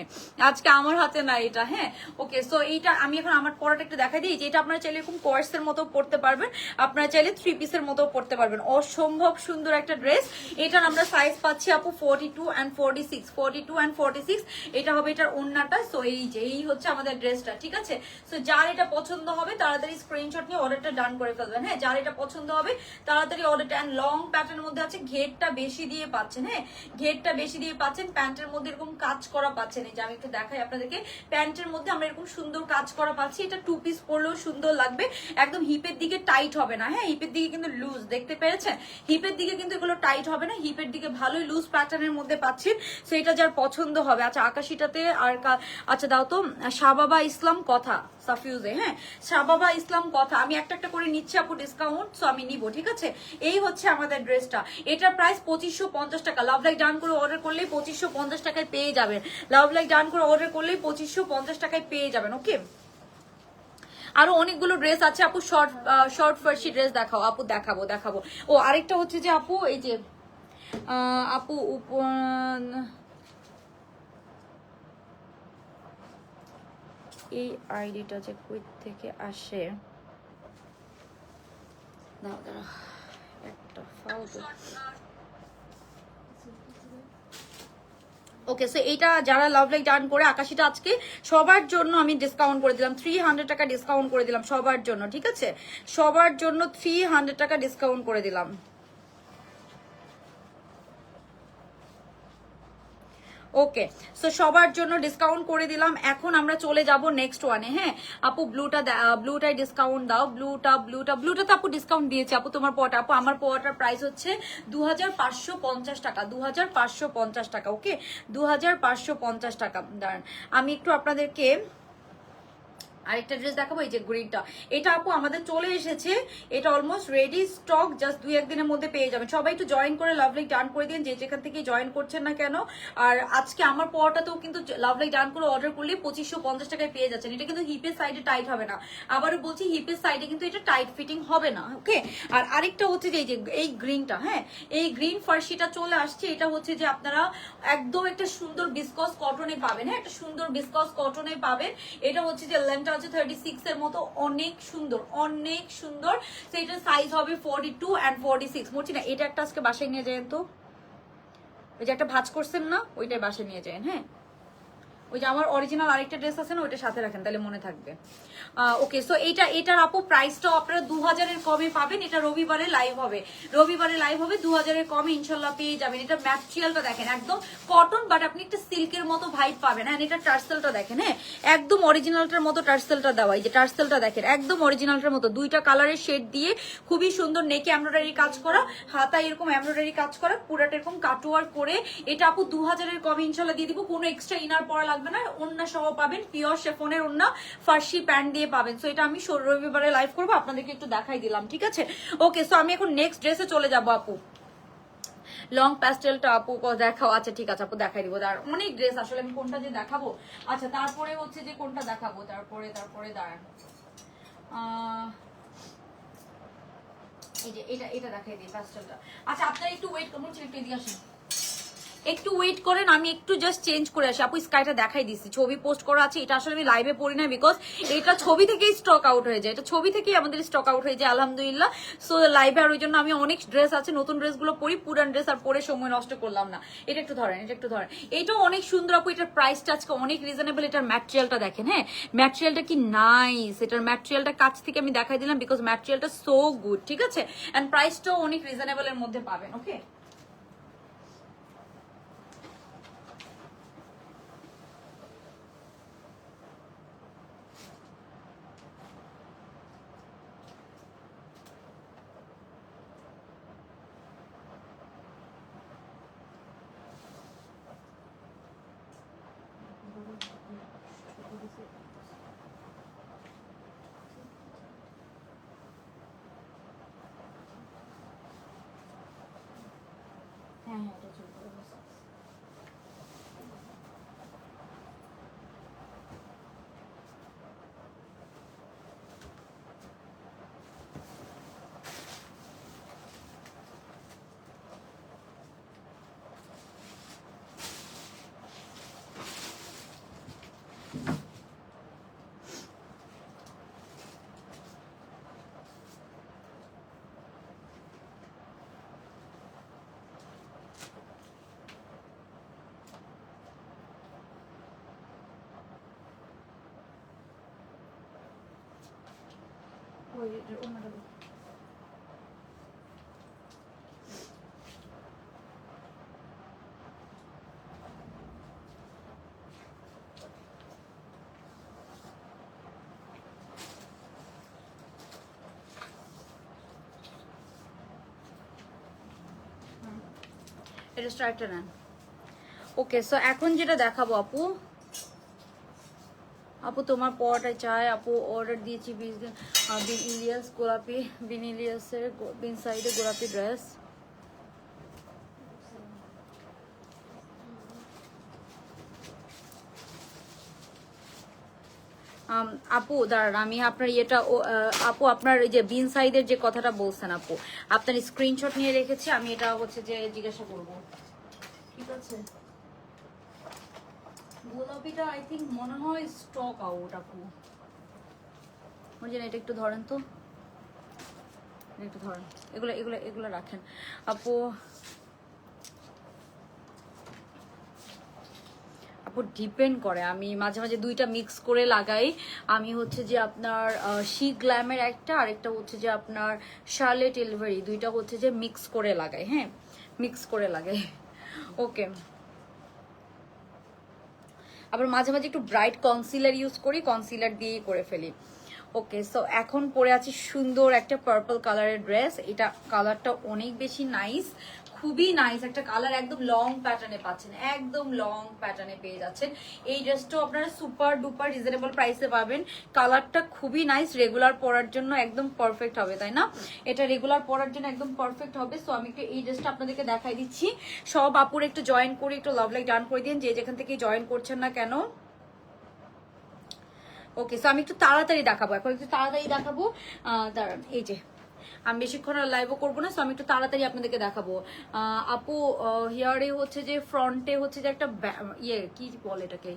আজকে আমার হাতে না এটা। হ্যাঁ ওকে, সো এইটা আমি এখন আমার পরাটা একটু দেখা দিই, যে এটা আপনারা চাইলে এরকম কোয়ার্সের মতো পড়তে পারবেন, আপনারা চাইলে 3 পিসের মতো পড়তে পারবেন। অসম্ভব সুন্দর একটা ড্রেস। এটার আমরা সাইজ পাচ্ছি আপু 42 and 46, 42 and 46, এটা হবে এটার ওন্নাটা। সো এই হচ্ছে আমাদের ড্রেসটা, ঠিক আছে। সো যার এটা পছন্দ হবে তাড়াতাড়ি স্ক্রিনশট নিয়ে অর্ডারটা ডান করে ফেলবেন, হ্যাঁ যার এটা পছন্দ হবে তাড়াতাড়ি অর্ডারটা। এন্ড লং প্যাটার্নের মধ্যে আছে, ঘেরটা বেশি দিয়ে পাচ্ছেন, হ্যাঁ ঘেরটা বেশি দিয়ে পাচ্ছেন, প্যান্টের মধ্যে এরকম কাজ করা পাচ্ছেন। এই যে আমি একটু দেখাই আপনাদেরকে, প্যান্টের মধ্যে আমরা এরকম সুন্দর কাজ করা পাচ্ছি। এটা 2 পিস পরলেও সুন্দর লাগবে, একদম হিপের দিকে টাইট হবে না, হ্যাঁ হিপের দিকে কিন্তু লুজ, দেখতে পেরেছেন হিপের দিকে কিন্তু এগুলো টাইট হবে না, হিপের দিকে ভালোই লুজ প্যাটার্নের মধ্যে পাচ্ছেন। সো এটা যার পছন্দ হবে। আচ্ছা আকাশিটাতে আর আচ্ছা দাও তো শাহবাবা ইসলাম কথা সাফিউজে, হ্যাঁ শাহবাবা ইসলাম কথা, আমি একটা একটা করে নিচ্ছি আপু ডিসকাউন্ট, সো আমি নিব, ঠিক আছে। এই হচ্ছে আমাদের ড্রেসটা, এটার প্রাইস 2550 টাকা। লাভ লাইক ডান করে অর্ডার করলেই 2550 টাকায় পেয়ে যাবেন। লাভ লাইক ডান করে অর্ডার করলেই 2550 টাকায় পেয়ে যাবেন, ওকে। আরো অনেকগুলো ড্রেস আছে আপু, শর্ট ফার্সি ড্রেস দেখাও আপু, দেখাবো। ও আরেকটা হচ্ছে যে আপু এই যে আপু এই আইডিটা যে কই থেকে আসে, একটা ফালতু। ওকে, সো এইটা যারা লাভ লাইক ডান করে, আকাশিটা আজকে সবার জন্য আমি ডিসকাউন্ট করে দিলাম, 300 টাকা ডিসকাউন্ট করে দিলাম সবার জন্য, ঠিক আছে। সবার জন্য 300 টাকা ডিসকাউন্ট করে দিলাম। ওকে, সো সবার জন্য ডিসকাউন্ট করে দিলাম। এখন আমরা চলে যাব নেক্সট ওয়ানে, হ্যাঁ আপু ব্লুটায় ডিসকাউন্ট দাও, ব্লুটা তো আপু ডিসকাউন্ট দিয়েছে আপু, তোমার পোয়াটা আপু, আমার পোয়াটার প্রাইস হচ্ছে 2550 টাকা, 2550 টাকা, ওকে 2550 টাকা। দাঁড়ান আমি একটু আপনাদেরকে আরেকটা ড্রেস দেখাবো, এই যে গ্রিনটা, এটা আপু আমাদের চলে এসেছে, এটা অলমোস্ট রেডি স্টক, জাস্ট 2-1 দিনের মধ্যে পেয়ে যাবেন। সবাই একটু জয়েন করে লাভ লাইক ডান করে দিন, যে যেখান থেকে জয়েন করছেন না কেন। আর আজকে আমার পড়াটাতেও কিন্তু লাভ লাইক ডান করে অর্ডার করলে 2550 টাকায় পেয়ে যাচ্ছেন। এটা কিন্তু হিপের সাইডে টাইট হবে না, আবারও বলছি হিপের সাইডে কিন্তু এটা টাইট ফিটিং হবে না, ওকে। আর আরেকটা হচ্ছে যে এই গ্রিনটা, হ্যাঁ এই গ্রিন ফার্সিটা চলে আসছে, এটা হচ্ছে যে আপনারা একদম একটা সুন্দর বিসকস কটনে পাবেন, হ্যাঁ একটা সুন্দর বিসকস কটনে পাবেন। এটা হচ্ছে যে লেন্থটা হচ্ছে 36 এর মতো, অনেক সুন্দর অনেক সুন্দর। তো এটার সাইজ হবে 42 and 46। বলছি না এটা একটা আজকে বাসায় নিয়ে যাবেন, তো ওই যে একটা ভাঁজ করছেন না ওইটাই বাসায় নিয়ে যাবেন, হ্যাঁ ওই যে আমার অরিজিনাল আরেকটা ড্রেস আছে না ওইটা সাথে রাখেন, তাহলে মনে থাকবে। ওকে, সো এটার আপু প্রাইসটাও আপনারা 2000-এর কমে পাবেন। এটা রবিবারে লাইভ হবে, 2000-এর কমে ইনশাল্লাহ পেয়ে যাবেন। এটা ম্যাটেরিয়ালটা দেখেন একদম কটন, বাট আপনি একটা সিল্কের মতো ভাইব পাবেন। হ্যাঁ এটা টার্সেলটা দেখেন, হ্যাঁ একদম অরিজিনালটার মতো টার্সেলটা দেওয়া, এই যে টার্সেলটা দেখেন একদম অরিজিনালটার মতো, 2টা কালারের শেড দিয়ে খুবই সুন্দর, নেকে এমব্রয়ডারি কাজ করা, হাতা এরকম এমব্রয়ডারি কাজ করা, পুরাটা এরকম কাটওয়ার্ক করে। এটা আপু 2000-এর কমে ইনশাল্লাহ দিয়ে দিব, কোনো এক্সট্রা ইনার পরা লাগবে না, ওন্না সহ পাবেন, পিওর শেফনের ওন্না, ফার্সি প্যান্ট দিয়ে পাবেন। সো এটা আমি রবিবারে লাইভ করবো, আপনাদেরকে একটু দেখাই দিলাম, ঠিক আছে। ওকে, সো আমি এখন নেক্সট ড্রেসে চলে যাবো আপু। লং প্যাস্টেলটা আপু দেখাও, আচ্ছা ঠিক আছে আপু দেখাই দিব। আর অনেক ড্রেস, আসলে আমি কোনটা যে দেখাবো, আচ্ছা তারপরে হচ্ছে যে কোনটা দেখাবো, তারপরে দাঁড়ান এই যে এটা দেখাই দিই প্যাস্টেলটা। আচ্ছা আপনারা একটু ওয়েট করুন, একটু এদিকে আসেন, একটু ওয়েট করেন, আমি একটু জাস্ট চেঞ্জ করে আসি। আপু স্কাইটা দেখাই দিচ্ছি, ছবি পোস্ট করা আছে। এটা আসলে আমি লাইভে পড়ি না, বিকজ এটা ছবি থেকেই স্টক আউট হয়ে যায়, এটা ছবি থেকেই আমাদের স্টক আউট হয়ে যায় আলহামদুলিল্লাহ। সো লাইভে আর ওই জন্য আমি অনেক ড্রেস আছে, নতুন ড্রেসগুলো পরি, পুরান ড্রেস আর পরে সময় নষ্ট করলাম না। এটা একটু ধরেন, এটা একটু ধরেন, এটাও অনেক সুন্দর আপু। এটার প্রাইসটা আজকে অনেক রিজনেবল। এটার ম্যাটেরিয়ালটা দেখেন, হ্যাঁ ম্যাটেরিয়ালটা কি নাইস। এটার ম্যাটেরিয়ালটা কাছ থেকে আমি দেখাই দিলাম বিকজ ম্যাটেরিয়ালটা সো গুড, ঠিক আছে। এন্ড প্রাইসটাও অনেক রিজনেবল এর মধ্যে পাবেন। ওকে, হ্যাঁ হ্যাঁ এটা চলবে। ওই ওনাটা এটা স্ট্রাইকটা নেন। ওকে, সো এখন যেটা দেখাবো আপু, আপু তোমার পরোটায় চাই আপু, অর্ডার দিয়েছি বিন ইলিয়াস গোলাপি, বিন ইলিয়াসের বিন সাইডে গোলাপি ড্রেস। আপু দাঁড়ান, আমি আপনার ইয়েটা আপু আপনার এই যে বিন সাইডের যে কথাটা বলছেন আপু, আপনার স্ক্রিনশট নিয়ে রেখেছি, আমি এটা হচ্ছে যে জিজ্ঞাসা করবো, ঠিক আছে। গোলাপিটা আই থিঙ্ক মনে হয় স্টক আউট আপু। এটা একটু ধরেন তো, একটু ধরেন, এগুলো এগুলো এগুলো রাখেন আপু। আপু ডিপেন্ড করে, আমি মাঝে মাঝে দুইটা মিক্স করে লাগাই। আমি হচ্ছে যে আপনার শি গ্ল্যামের একটা, আরেকটা হচ্ছে যে আপনার শার্লেট এলভারি, দুইটা হচ্ছে যে মিক্স করে লাগাই, হ্যাঁ মিক্স করে লাগাই। ওকে, আবার মাঝে মাঝে একটু ব্রাইট কনসিলার ইউজ করি, কনসিলার দিয়েই করে ফেলি। ওকে, সো এখন পরে আছি সুন্দর একটা পার্পল কালারের ড্রেস। এটা কালারটা অনেক বেশি নাইস, খুবই নাইস একটা কালার, একদম লং প্যাটার্নে পাচ্ছেন, একদম লং প্যাটার্নে পেয়ে যাচ্ছেন। এই ড্রেসটাও আপনারা সুপার ডুপার রিজনেবল প্রাইসে পাবেন। কালারটা খুবই নাইস, রেগুলার পরার জন্য একদম পারফেক্ট হবে, তাই না? এটা রেগুলার পরার জন্য একদম পারফেক্ট হবে। সো আমি একটু এই ড্রেসটা আপনাদেরকে দেখাই দিচ্ছি। সব আপুর একটু জয়েন করে একটু লাভ লাইক ডান করে দিন, যে যেখান থেকে জয়েন করছেন না কেন। ওকে, সো আমি একটু তাড়াতাড়ি দেখাবো, এখন একটু তাড়াতাড়ি দেখাবো। দাঁড়ান, এই যে আমি বেশিক্ষণ আর লাইভও করবো না, সো আমি একটু তাড়াতাড়ি আপনাদেরকে দেখাবো। আপু হেয়ারে হচ্ছে যে ফ্রন্টে হচ্ছে যে একটা ইয়ে কি বলে এটাকে,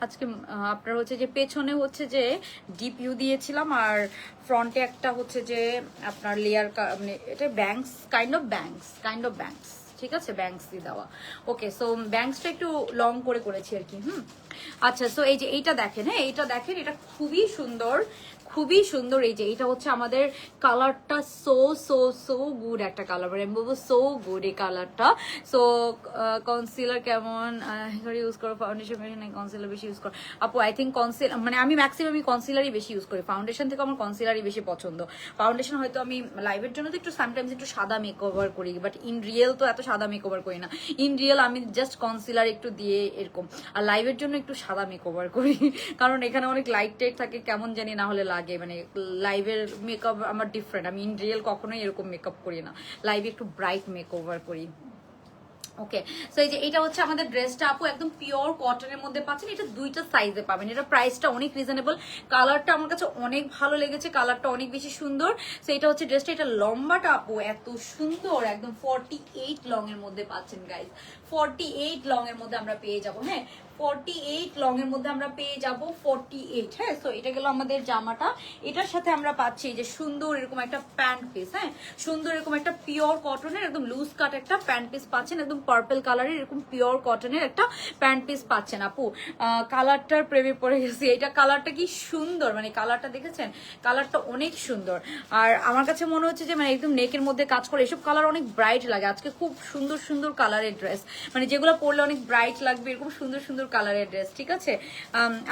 আজকে আপনার হচ্ছে যে পেছনে হচ্ছে যে ডিপ ইউ দিয়েছিলাম, আর ফ্রন্টে একটা হচ্ছে যে আপনার লেয়ার, মানে এটা ব্যাংকস কাইন্ড অফ ব্যাংকস, ঠিক আছে, ব্যাংকস দিয়ে দেওয়া। ওকে, সো ব্যাংকসটা একটু লং করে করেছি আর কি। আচ্ছা, সো এই যে এইটা দেখেন, হ্যাঁ এইটা দেখেন, এটা খুবই সুন্দর, খুবই সুন্দর। এই যে এটা হচ্ছে আমাদের কালারটা সো সো সো গুড একটা কালার, মানে আমি বলবো সো গুড এই কালারটা। সো কনসিলার কেমন ইউজ করো, ফাউন্ডেশন বেশি নাই কনসিলার বেশি ইউজ করো? আপু আই থিঙ্ক কনসিলার, মানে আমি ম্যাক্সিমাম কনসিলারই বেশি ইউজ করি, ফাউন্ডেশন থেকে আমার কনসিলারই বেশি পছন্দ। ফাউন্ডেশন হয়তো আমি লাইভের জন্য তো একটু সামটাইমস একটু সাদা মেকওভার করি, বাট ইন রিয়েল তো এত সাদা মেকওভার করি না। ইন রিয়েল আমি জাস্ট কনসিলার একটু দিয়ে এরকম, আর লাইভের জন্য একটু সাদা মেকওভার করি, কারণ এখানে অনেক লাইট টাইট থাকে, কেমন জানি না হলে লাগে, মানে লাইভের মেকআপ আমার ডিফারেন্ট, আমি ইন রিয়েল কখনোই এরকম মেকআপ করি না, লাইভে একটু ব্রাইট মেকওভার করি। ওকে, সো এই যে এটা হচ্ছে আমাদের ড্রেসটা আপু, একদম পিওর কটনের মধ্যে পাচ্ছেন। এটা দুইটা সাইজে পাবেন, এটা প্রাইসটা অনেক রিজনেবল। কালারটা আমার কাছে অনেক ভালো লেগেছে, কালারটা অনেক বেশি সুন্দর। সো এটা হচ্ছে ড্রেসটা, এটা লম্বাটা আপু এত সুন্দর, একদম 48 লং এর মধ্যে পাচ্ছেন গাইস। 48 লং এর মধ্যে আমরা পেয়ে যাব, হ্যাঁ 48 লং এর মধ্যে আমরা পেয়ে যাব 48। হ্যাঁ, সো এটা গেল আমাদের জামাটা। এটার সাথে আমরা পাচ্ছি যে সুন্দর এরকম একটা প্যান্ট পিস, হ্যাঁ সুন্দর এরকম একটা পিওর কটনের একদম লুজ কাট একটা প্যান্ট পিস পাচ্ছেন, একদম পার্পল কালারের এরকম পিওর কটনের একটা প্যান্ট পিস পাচ্ছেন আপু। কালারটার প্রেমে পড়ে গেছি, এটা কালারটা কি সুন্দর, মানে কালারটা দেখেছেন, কালারটা অনেক সুন্দর। আর আমার কাছে মনে হচ্ছে যে মানে একদম নেকের মধ্যে কাজ করে, এসব কালার অনেক ব্রাইট লাগে। আজকে খুব সুন্দর সুন্দর কালারের ড্রেস, মানে যেগুলো পরলে অনেক ব্রাইট লাগবে, এরকম সুন্দর সুন্দর কালারের ড্রেস, ঠিক আছে।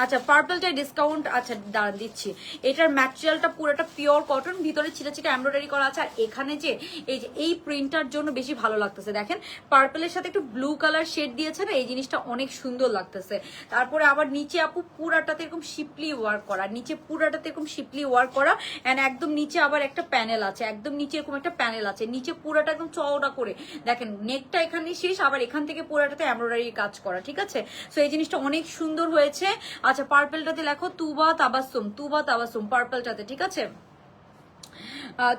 আচ্ছা পার্পলটায় ডিসকাউন্ট, আচ্ছা দাঁড়ান দিচ্ছি। এটার ম্যাটেরিয়ালটা পুরোটা পিওর কটন, ভিতরে ছিটা ছিটা এমব্রয়ডারি করা আছে। আর এখানে যে এই প্রিন্টটার জন্য বেশি ভালো লাগতেছে, দেখেন পার্পলের সাথে একটু ব্লু কালার শেড দিয়েছে না, এই জিনিসটা অনেক সুন্দর লাগতেছে। তারপরে আবার নিচে আপু পুরাটাতে এরকম শিপলি ওয়ার্ক করা, নিচে পুরাটাতে এরকম শিপলি ওয়ার্ক করা, এন্ড একদম নিচে আবার একটা প্যানেল আছে, একদম নিচে এরকম একটা প্যানেল আছে, নিচে পুরাটা একদম চওড়া করে দেখেন, নেকটা এখানে শেষ, আবার এখান থেকে পুরাটাতে এমব্রয়ডারি কাজ করা, ঠিক আছে। সো এই জিনিসটা অনেক সুন্দর হয়েছে। আচ্ছা পার্পলটাতে লেখো তুবা তাবাসসুম, তুবা তাবাসসুম পার্পলটাতে, ঠিক আছে,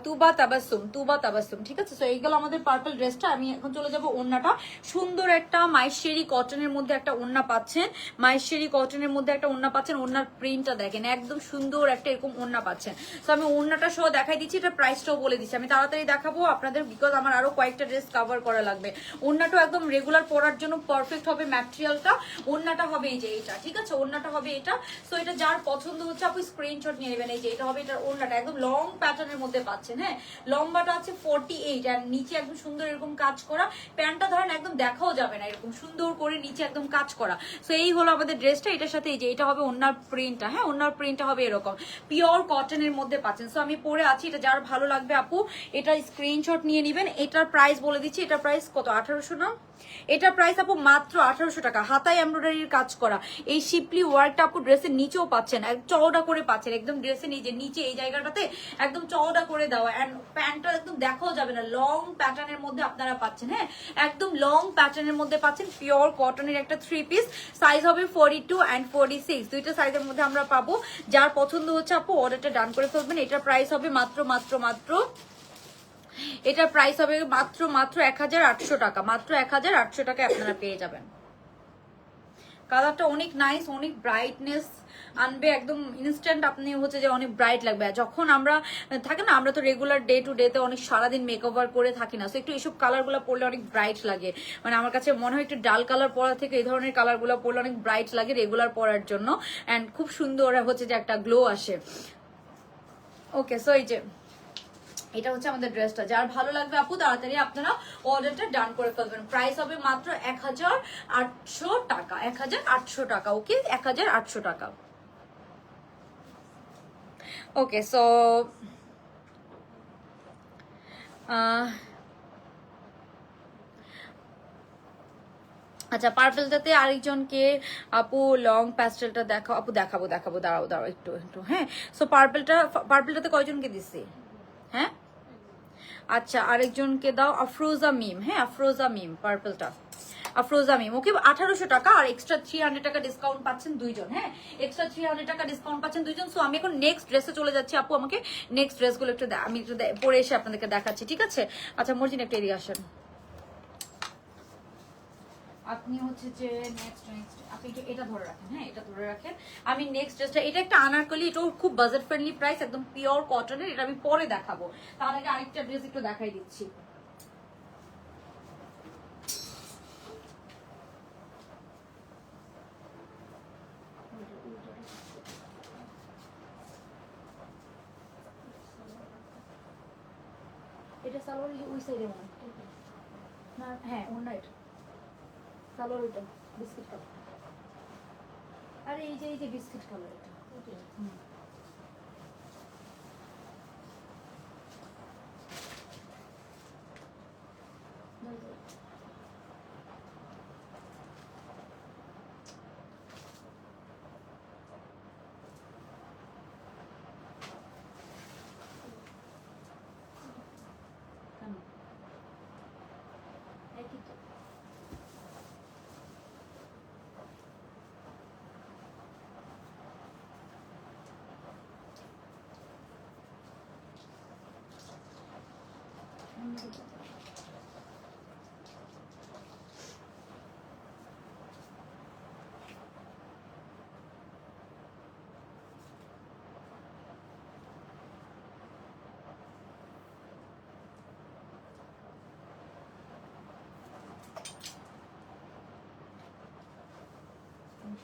তুবা তাবাসসুম, তুবা তাবাসসুম, ঠিক আছে। সো এইগুলো আমাদের পার্পল ড্রেসটা। আমি এখন চলে যাব ওন্নাটা। সুন্দর একটা মাইশেরি কটনের মধ্যে একটা ওন্না পাচ্ছেন, মাইশেরি কটনের মধ্যে একটা ওন্না পাচ্ছেন। ওন্নার প্রিন্টটা দেখেন, একদম সুন্দর একটা এরকম ওন্না পাচ্ছেন। তো আমি ওন্নাটা সহ দেখাই দিচ্ছি, এটা প্রাইসটাও বলে দিচ্ছি। আমি তাড়াতাড়ি দেখাবো আপনাদের, বিকজ আমার আরো কয়েকটা ড্রেস কভার করা লাগবে। ওন্নাটাও একদম রেগুলার পরার জন্য পারফেক্ট হবে ম্যাটেরিয়ালটা। ওন্নাটা হবে এই যে এটা, ঠিক আছে, ওন্নাটা হবে এটা। সো এটা যার পছন্দ হচ্ছে আপনি স্ক্রিনশট নিয়ে নেবেন। এই যে এটা হবে, এটার ওন্নাটা একদম লং প্যাটার্নের মধ্যে পাচ্ছেন, হ্যাঁ লম্বাটা আছে 48, আর নিচে একদম সুন্দর এরকম কাজ করা। প্যান্টটা ধরেন একদম দেখাও যাবে না, এরকম সুন্দর করে নিচে একদম কাজ করা। সো এই হলো আমাদের ড্রেসটা। এটার সাথে এই যে এটা হবে ওন্নার প্রিন্টটা, হ্যাঁ ওন্নার প্রিন্টটা হবে এরকম পিওর কটনের মধ্যে পাচ্ছেন। সো আমি পরে আছি, এটা যার ভালো লাগবে আপু এটা স্ক্রিনশট নিয়ে নেবেন। এটার প্রাইস বলে দিচ্ছি, এটার প্রাইস কত, 1800 না? এটা প্রাইস আপু মাত্র 1800 টাকা, হাতায় এমব্রয়ডারির কাজ করা। এই শিপলি ওয়ার্কটা আপু ড্রেসের নিচেও পাচ্ছেন, চওড়া করে পাচ্ছেন, একদম ড্রেসের নিচে এই জায়গাটাতে একদম চওড়া করে দেওয়া। এন্ড প্যান্টটা একদম দেখাও যাবে না, লং প্যাটার্নের মধ্যে আপনারা পাচ্ছেন, হ্যাঁ একদম লং প্যাটার্নের মধ্যে পাচ্ছেন, পিওর কটনের একটা 3 পিস। সাইজ হবে 42 and 46, দুইটা সাইজের মধ্যে আমরা পাবো। যার পছন্দ হচ্ছে আপু অর্ডারটা ডান করে ফেলবেন। এটার প্রাইস হবে মাত্র এটার প্রাইস হবে মাত্র 1800 টাকা, মাত্র 1800 টাকায় আপনারা পেয়ে যাবেন। কালারটা অনেক নাইস, অনেক ব্রাইটনেস আনবে, একদম ইনস্ট্যান্ট আপনি হচ্ছে যে অনেক ব্রাইট লাগবে। যখন আমরা থাকে না, আমরা তো রেগুলার ডে টু ডেতে অনেক সারাদিন মেকওভার করে থাকি না, সো একটু এইসব কালারগুলো পরলে অনেক ব্রাইট লাগে। মানে আমার কাছে মনে হয় একটু ডাল কালার পরা থেকে এই ধরনের কালারগুলো পরলে অনেক ব্রাইট লাগে রেগুলার পরার জন্য, অ্যান্ড খুব সুন্দর হচ্ছে যে একটা গ্লো আসে। ওকে, সো এই যে এটা হচ্ছে আমাদের ড্রেসটা। যার ভালো লাগবে আপু তাড়াতাড়ি আপনারা অর্ডারটা ডান করে ফেলবেন। প্রাইস হবে মাত্র 1800 টাকা, 1800 টাকা। ওকে, 1800 টাকা। ওকে, সো আচ্ছা পার্পলটাতে আরেকজনকে আপু লং প্যাস্টেলটা দেখাও আপু, দেখাবো দাঁড়াও একটু একটু, হ্যাঁ। সো পার্পলটাতে কয়জনকে দিছি, হ্যাঁ আচ্ছা আরেকজনকে দাও, আফরোজা মিম, হ্যাঁ আফরোজা মিম, পার্পলটা আফরোজা মিম। ওকে, 1800 টাকা আর এক্সট্রা 300 টাকা ডিসকাউন্ট পাচ্ছেন দুইজন, হ্যাঁ এক্সট্রা 300 টাকা ডিসকাউন্ট পাচ্ছেন দুইজন। সো আমি এখন নেক্সট ড্রেসে চলে যাচ্ছি আপু, আমাকে নেক্সট ড্রেসগুলো একটু আমি একটু পরে এসে আপনাদেরকে দেখাচ্ছি, ঠিক আছে। আচ্ছা মর্জিন একটু এদিকে আসেন, আপনি হচ্ছে যে নেক্সট আপনি এটা ধরে রাখেন, হ্যাঁ এটা ধরে রাখেন। আমি নেক্সট ড্রেসটা, এটা একটা আনারকলি, এটাও খুব বাজেট ফ্রেন্ডলি প্রাইস, একদম পিওর কটনের। এটা আমি পরে দেখাবো, তার আগে আরেকটা ড্রেস একটু দেখাই দিচ্ছি। এটা সালোয়ার ওই সাইডে মনে না, হ্যাঁ অন্য এটা সালোয়ার, ওইটা বিস্কিট কালার। আরে এই যে বিস্কিট কালার এটা, হুম একই তো।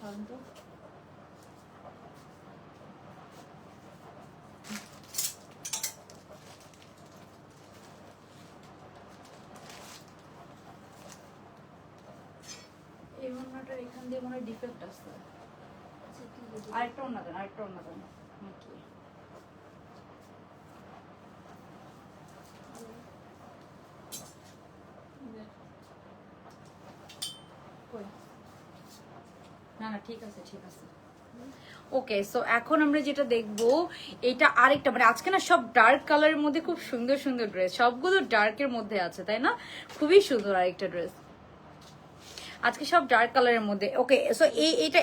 তো এই ওড়নাটার এখান দিয়ে মনে হয় ডিফেক্ট আসছে। আরেকটা ওড়না দেন, আরেকটা ওড়না দেন। না না ঠিক আছে ঠিক আছে। ওকে, সো এখন আমরা যেটা দেখবো এটা আরেকটা, মানে আজকে না সব ডার্ক কালারের মধ্যে খুব সুন্দর সুন্দর ড্রেস, সবগুলো ডার্কের মধ্যে আছে তাই না? খুবই সুন্দর আরেকটা ড্রেস আজকে সব ডার্ক কালারের মধ্যে। ওকে, সো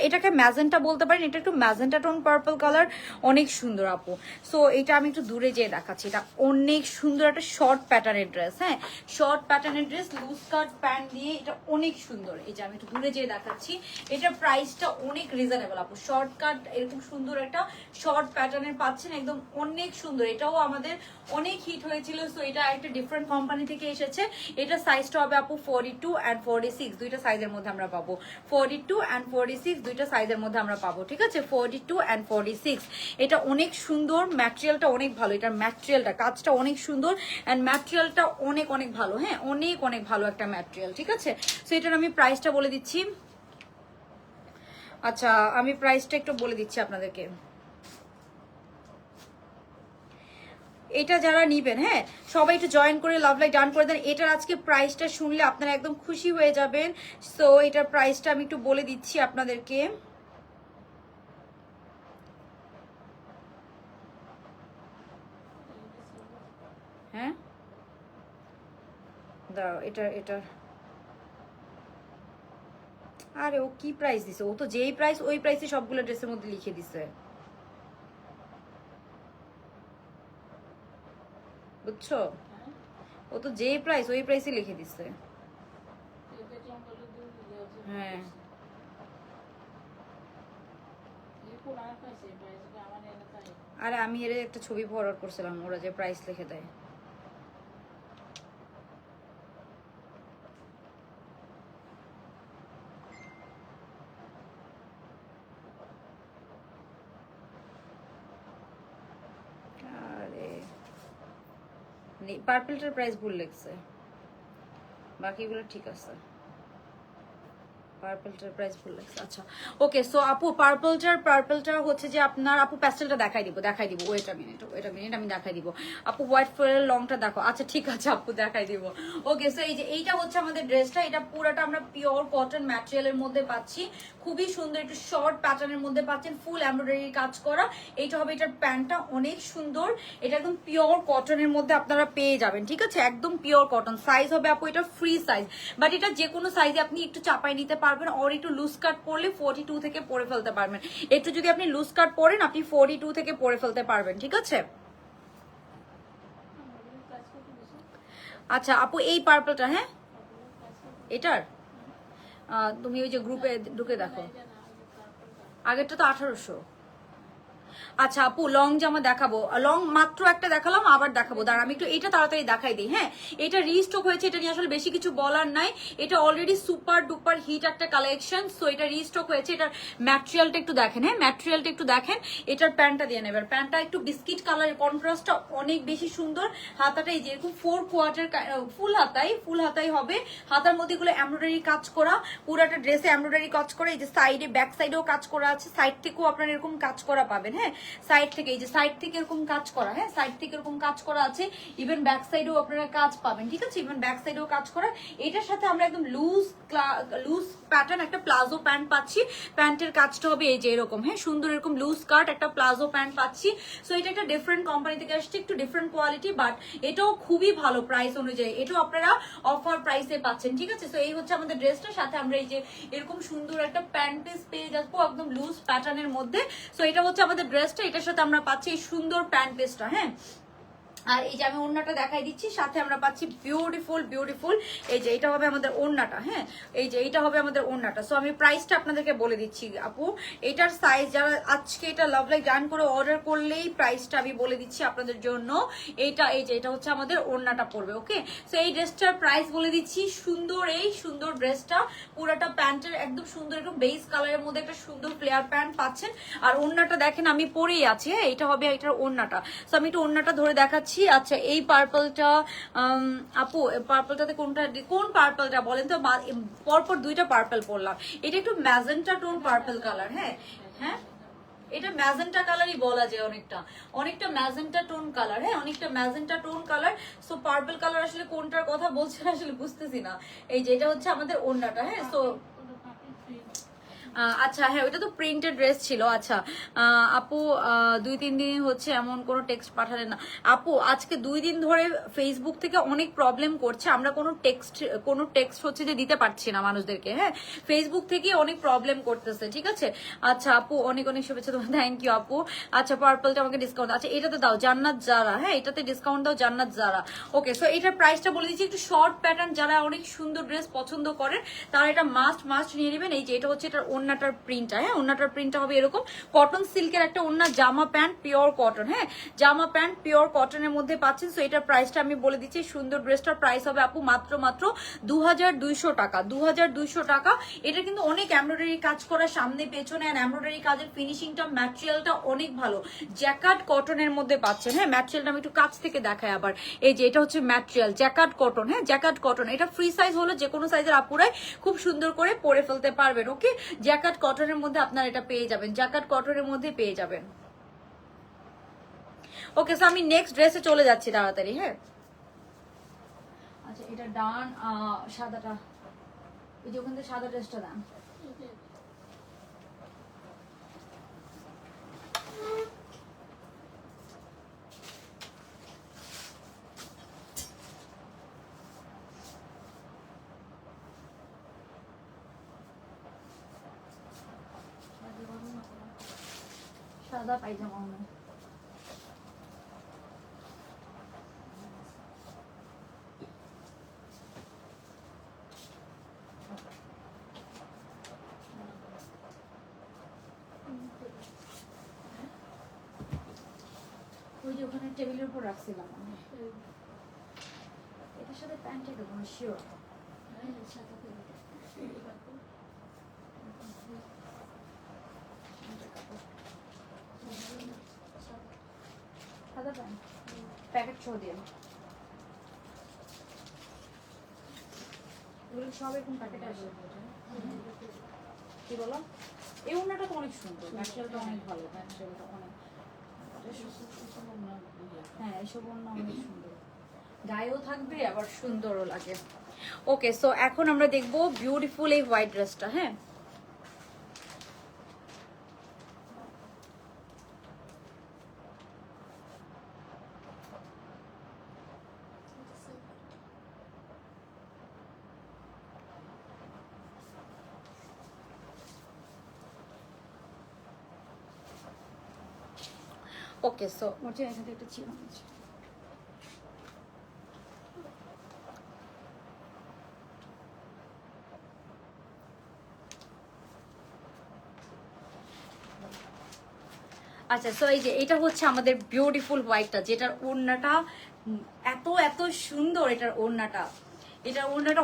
এটাকে ম্যাজেন্টা বলতে পারেন, এটা একটু ম্যাজেন্টা টোন পার্পল কালার, অনেক সুন্দর আপু। সো এটা আমি একটু দূরে যেয়ে দেখাচ্ছি, এটা অনেক সুন্দর একটা শর্ট প্যাটার্নের ড্রেস। হ্যাঁ, শর্ট প্যাটার্নের ড্রেস, লুজ কাট প্যান্ট দিয়ে, এটা অনেক সুন্দর। এই যে আমি একটু দূরে যেয়ে দেখাচ্ছি, এটার প্রাইসটা অনেক রিজনেবল আপু। শর্ট কাট এরকম সুন্দর একটা শর্ট প্যাটার্নের পাচ্ছেন, একদম অনেক সুন্দর। এটাও আমাদের অনেক হিট হয়েছিল। সো এটা একটা ডিফারেন্ট কোম্পানি থেকে এসেছে। এটা সাইজটা হবে আপু 42 and 46, দুইটা সাইজের মধ্যে আমরা পাবো। 42 and 46 দুইটা সাইজের মধ্যে আমরা পাবো, ঠিক আছে? 42 and 46। এটা অনেক সুন্দর, ম্যাটেরিয়ালটা অনেক ভালো, এটার ম্যাটেরিয়ালটা কাজটা অনেক সুন্দর এন্ড ম্যাটেরিয়ালটা অনেক অনেক ভালো। হ্যাঁ, অনেক অনেক ভালো একটা ম্যাটেরিয়াল, ঠিক আছে? সো এটার আমি প্রাইসটা বলে দিচ্ছি। আচ্ছা, আমি প্রাইসটা একটু বলে দিচ্ছি আপনাদেরকে। এটা যারা নিবেন, হ্যাঁ সবাই একটু জয়েন করে লাভ লাইক ডান করে দেন। এটার আজকে প্রাইসটা শুনলে আপনারা একদম খুশি হয়ে যাবেন। সো এটার প্রাইসটা আমি একটু বলে দিচ্ছি আপনাদেরকে। হ্যাঁ দাঁড়াও, এটার আরে ও কি প্রাইস দিছে? ও তো যেই প্রাইস ওই প্রাইসে সবগুলো ড্রেসের মধ্যে লিখে দিছে, বুঝছো? ও তো যেই প্রাইস ওই প্রাইসে লিখে দিছে। হ্যাঁ আরে আমি এর একটা ছবি ফরওয়ার্ড করছিলাম, ওরা যে প্রাইস লিখে দেয়। আরে পার্পলটার প্রাইস ভুল লিখছে, বাকিগুলো ঠিক আছে। পার্পলটার প্রাইস ভুল লাগছে। আচ্ছা ওকে, সো আপু পার্পলটা হচ্ছে যে আপনার, আপু প্যাস্টেলটা দেখাই দিব। ওয়েট আ মিনিট আমি দেখাই দিব। আপু হোয়াইট ফ্লোরাল লংটা দেখো। আচ্ছা ঠিক আছে আপু, দেখাই দিব। ওকে, সো এই যে এইটা হচ্ছে আমাদের ড্রেসটা, এটা পুরোটা আমরা পিওর কটন ম্যাটেরিয়ালের মধ্যে পাচ্ছি, খুবই সুন্দর একটু শর্ট প্যাটার্নের মধ্যে পাচ্ছেন, ফুল এমব্রয়ডারি কাজ করা। এইটা হবে এটার প্যান্টটা, অনেক সুন্দর। এটা একদম পিওর কটনের মধ্যে আপনারা পেয়ে যাবেন, ঠিক আছে? একদম পিওর কটন। সাইজ হবে আপু এটা ফ্রি সাইজ, বাট এটা যে কোনো সাইজে আপনি একটু চাপাই নিতে পারবেন, আর একটু লুজ কাট পরলে 42 থেকে পরে ফেলতে পারবেন। একটু যদি আপনি লুজ কাট পরেন আপনি 42 থেকে পরে ফেলতে পারবেন, ঠিক আছে? আচ্ছা আপু এই পার্পলটা, হ্যাঁ এটার তুমি ওই যে গ্রুপে ঢুকে দেখো, আগেরটা তো 1800। আচ্ছা আপু লং জামা দেখাবো, লং মাত্র একটা দেখালাম, আবার দেখাবো। দাঁড়া আমি একটু এটা তাড়াতাড়ি দেখাই দিই। হ্যাঁ, এটা রিস্টক হয়েছে, এটা নিয়ে আসলে বেশি কিছু বলার নাই। এটা অলরেডি সুপার ডুপার হিট একটা কালেকশন। সো এটা রিস্টক হয়েছে। এটার ম্যাটেরিয়ালটা একটু দেখেন, হ্যাঁ ম্যাটেরিয়ালটা একটু দেখেন। এটার প্যান্টটা দিয়ে নেবেন, প্যান্টটা একটু বিস্কিট কালারের, কন্ট্রাস্টটা অনেক বেশি সুন্দর। হাতাটা এই যে এরকম 4/4 ফুল হাতাই হবে। হাতার মধ্যে এগুলো এমব্রয়ডারি কাজ করা, পুরাটা ড্রেসে এমব্রয়ডারি কাজ করা। এই যে সাইডে ব্যাক সাইডেও কাজ করা আছে, সাইড থেকেও আপনারা এরকম কাজ করা পাবেন। হ্যাঁ, সাইড থেকে এই যে সাইড থেকে এরকম কাজ করা, হ্যাঁ সাইড থেকে এরকম কাজ করা আছে। ইভেন ব্যাক সাইডেও আপনারা কাজ পাবেন, ঠিক আছে? ইভেন ব্যাক সাইডেও কাজ করা। এটার সাথে আমরা একদম লুজ প্যাটার্ন একটা প্লাজো প্যান্ট পাচ্ছি। প্যান্টের কাজটা হবে এই যে এরকম, হ্যাঁ সুন্দর এরকম লুজ কাট একটা প্লাজো প্যান্ট পাচ্ছি। সো এটা একটা ডিফারেন্ট কোম্পানি থেকে আসছে, একটু ডিফারেন্ট কোয়ালিটি, বাট এটাও খুবই ভালো প্রাইস অনুযায়ী। এটাও আপনারা অফার প্রাইসে পাচ্ছেন, ঠিক আছে? সো এই হচ্ছে আমাদের ড্রেসটার সাথে আমরা এই যে এরকম সুন্দর একটা প্যান্ট পিস পেয়ে যাবো একদম লুজ প্যাটার্নের মধ্যে। সো এটা হচ্ছে আমাদের ড্রেসটা, এটার সাথে আমরা পাচ্ছি এই সুন্দর প্যান্ট পিসটা। হ্যাঁ, আর এই যে আমি ওড়নাটা দেখাই দিচ্ছি, সাথে আমরা পাচ্ছি বিউটিফুল বিউটিফুল এই যে এটা হবে আমাদের ওড়নাটা। হ্যাঁ, এই যে এটা হবে আমাদের ওড়নাটা। সো আমি প্রাইসটা আপনাদেরকে বলে দিচ্ছি আপু, এটার সাইজ যারা আজকে এটা লাভ লাইক ডান করে অর্ডার করলেই প্রাইসটা আমি বলে দিচ্ছি আপনাদের জন্য। এইটা এই যে এটা হচ্ছে আমাদের ওড়নাটা পড়বে। ওকে, সো এই ড্রেসটার প্রাইস বলে দিচ্ছি। সুন্দর এই সুন্দর ড্রেসটা পুরাটা প্যান্টের একদম সুন্দর একদম বেস কালারের মধ্যে একটা সুন্দর ফ্লেয়ার প্যান্ট পাচ্ছেন। আর ওড়নাটা দেখেন আমি পরেই আছি। হ্যাঁ, এটা হবে এটার ওড়নাটা। সো আমি একটু ওড়নাটা ধরে দেখাচ্ছি। আচ্ছা, এই পার্পলটা আপু পার্পলটাতে কোনটা, কোন পার্পলটা বলেন তো? পরপর দুইটা পার্পল পরলাম। এটা একটু ম্যাজেন্টা টোন পার্পল কালার। হ্যাঁ হ্যাঁ, এটা ম্যাজেন্টা কালারই বলা যায়, অনেকটা অনেকটা ম্যাজেন্টা টোন কালার। হ্যাঁ, অনেকটা magenta tone colour. So purple colour আসলে কোনটার কথা বলছেন আসলে বুঝতেছি না। এই যে এটা হচ্ছে আমাদের ওড়নাটা। হ্যাঁ, সো আচ্ছা, হ্যাঁ ওইটা তো প্রিন্টেড ড্রেস ছিল। আচ্ছা আপু 2-3 দিন হচ্ছে এমন কোনো টেক্সট পাঠালেন না। আপু আজকে 2 দিন ধরে ফেসবুক থেকে অনেক প্রবলেম করছে, আমরা কোনো টেক্সট হচ্ছে যে দিতে পারছি না মানুষদেরকে। হ্যাঁ, ফেসবুক থেকে অনেক প্রবলেম করতেছে, ঠিক আছে। আচ্ছা আপু অনেক অনেক শুভেচ্ছা তোমার, থ্যাংক ইউ আপু। আচ্ছা পার্পলটা আমাকে ডিসকাউন্ট, আচ্ছা এটাতে দাও জান্নাত জারা। হ্যাঁ, এটাতে ডিসকাউন্ট দাও জান্নাত জারা। ওকে, সো এটার প্রাইসটা বলে দিচ্ছি। একটু শর্ট প্যাটার্ন যারা অনেক সুন্দর ড্রেস পছন্দ করেন তারা এটা মাস্ট নিয়ে নেবেন। এই যে এটা হচ্ছে এটার ওন্নাটার প্রিন্টটা। হ্যাঁ, ওন্নাটার প্রিন্টটা হবে এরকম কটন সিল্কের একটা ওন্না, জামা প্যান্ট পিওর কটন। হ্যাঁ, জামা প্যান্ট পিওর কটনের মধ্যে পাচ্ছেন। সো এটার প্রাইসটা আমি বলে দিচ্ছি। সুন্দর ড্রেসটার প্রাইস হবে আপু মাত্র 2200 টাকা। 2200 টাকা। এটা কিন্তু অনেক এমব্রয়ডারি কাজ করা সামনে পেছনে, আর এমব্রয়ডারি কাজের ফিনিশিংটা ম্যাটেরিয়ালটা অনেক ভালো, জ্যাকার্ড কটনের মধ্যে পাচ্ছেন। হ্যাঁ, ম্যাটেরিয়ালটা আমি একটু কাছ থেকে দেখাই আবার। এই যে এটা হচ্ছে ম্যাটেরিয়াল জ্যাকার্ড কটন। হ্যাঁ, জ্যাকার্ড কটন। এটা ফ্রি সাইজ হলো, যে কোনো সাইজের আপুরাই খুব সুন্দর করে পরে ফেলতে পারবেন। ওকে, জ্যাকার্ড কটনের মধ্যে আপনারা এটা পেয়ে যাবেন, জ্যাকার্ড কটনের মধ্যে পেয়ে যাবেন। ওকে, সো আমি নেক্সট ড্রেসে চলে যাচ্ছি তাড়াতাড়ি। হ্যাঁ, আচ্ছা এটা ডান। সাদাটা এই যে ওখান থেকে সাদা ড্রেসটা দেন। সাদা পায়জামা মনে ওই যে ওখানে টেবিলের উপর রাখছিলাম আমি। এটার সাথে প্যান্টটা দেবো না শিওর। সাদা প্যান্ট প্যাকেট সহ দিয়ে এগুলো সব এরকম প্যাকেটে আসবে। কি বলো? এই ওড়নাটা তো অনেক সুন্দর, ম্যাটেরিয়ালটা অনেক ভালো, ম্যাটেরিয়ালটা অনেক, হ্যাঁ এসব ওড়না অনেক সুন্দর, গায়েও থাকবে আবার সুন্দরও লাগে। ওকে, সো এখন আমরা দেখবো বিউটিফুল এই হোয়াইট ড্রেসটা। হ্যাঁ, ওকে, সো মোটে এখান থেকে একটা ছিল আছে। আচ্ছা, সো এই যে এটা হচ্ছে আমাদের বিউটিফুল হোয়াইটটা, যেটার ওড়নাটা এত এত সুন্দর। এটার ওড়নাটা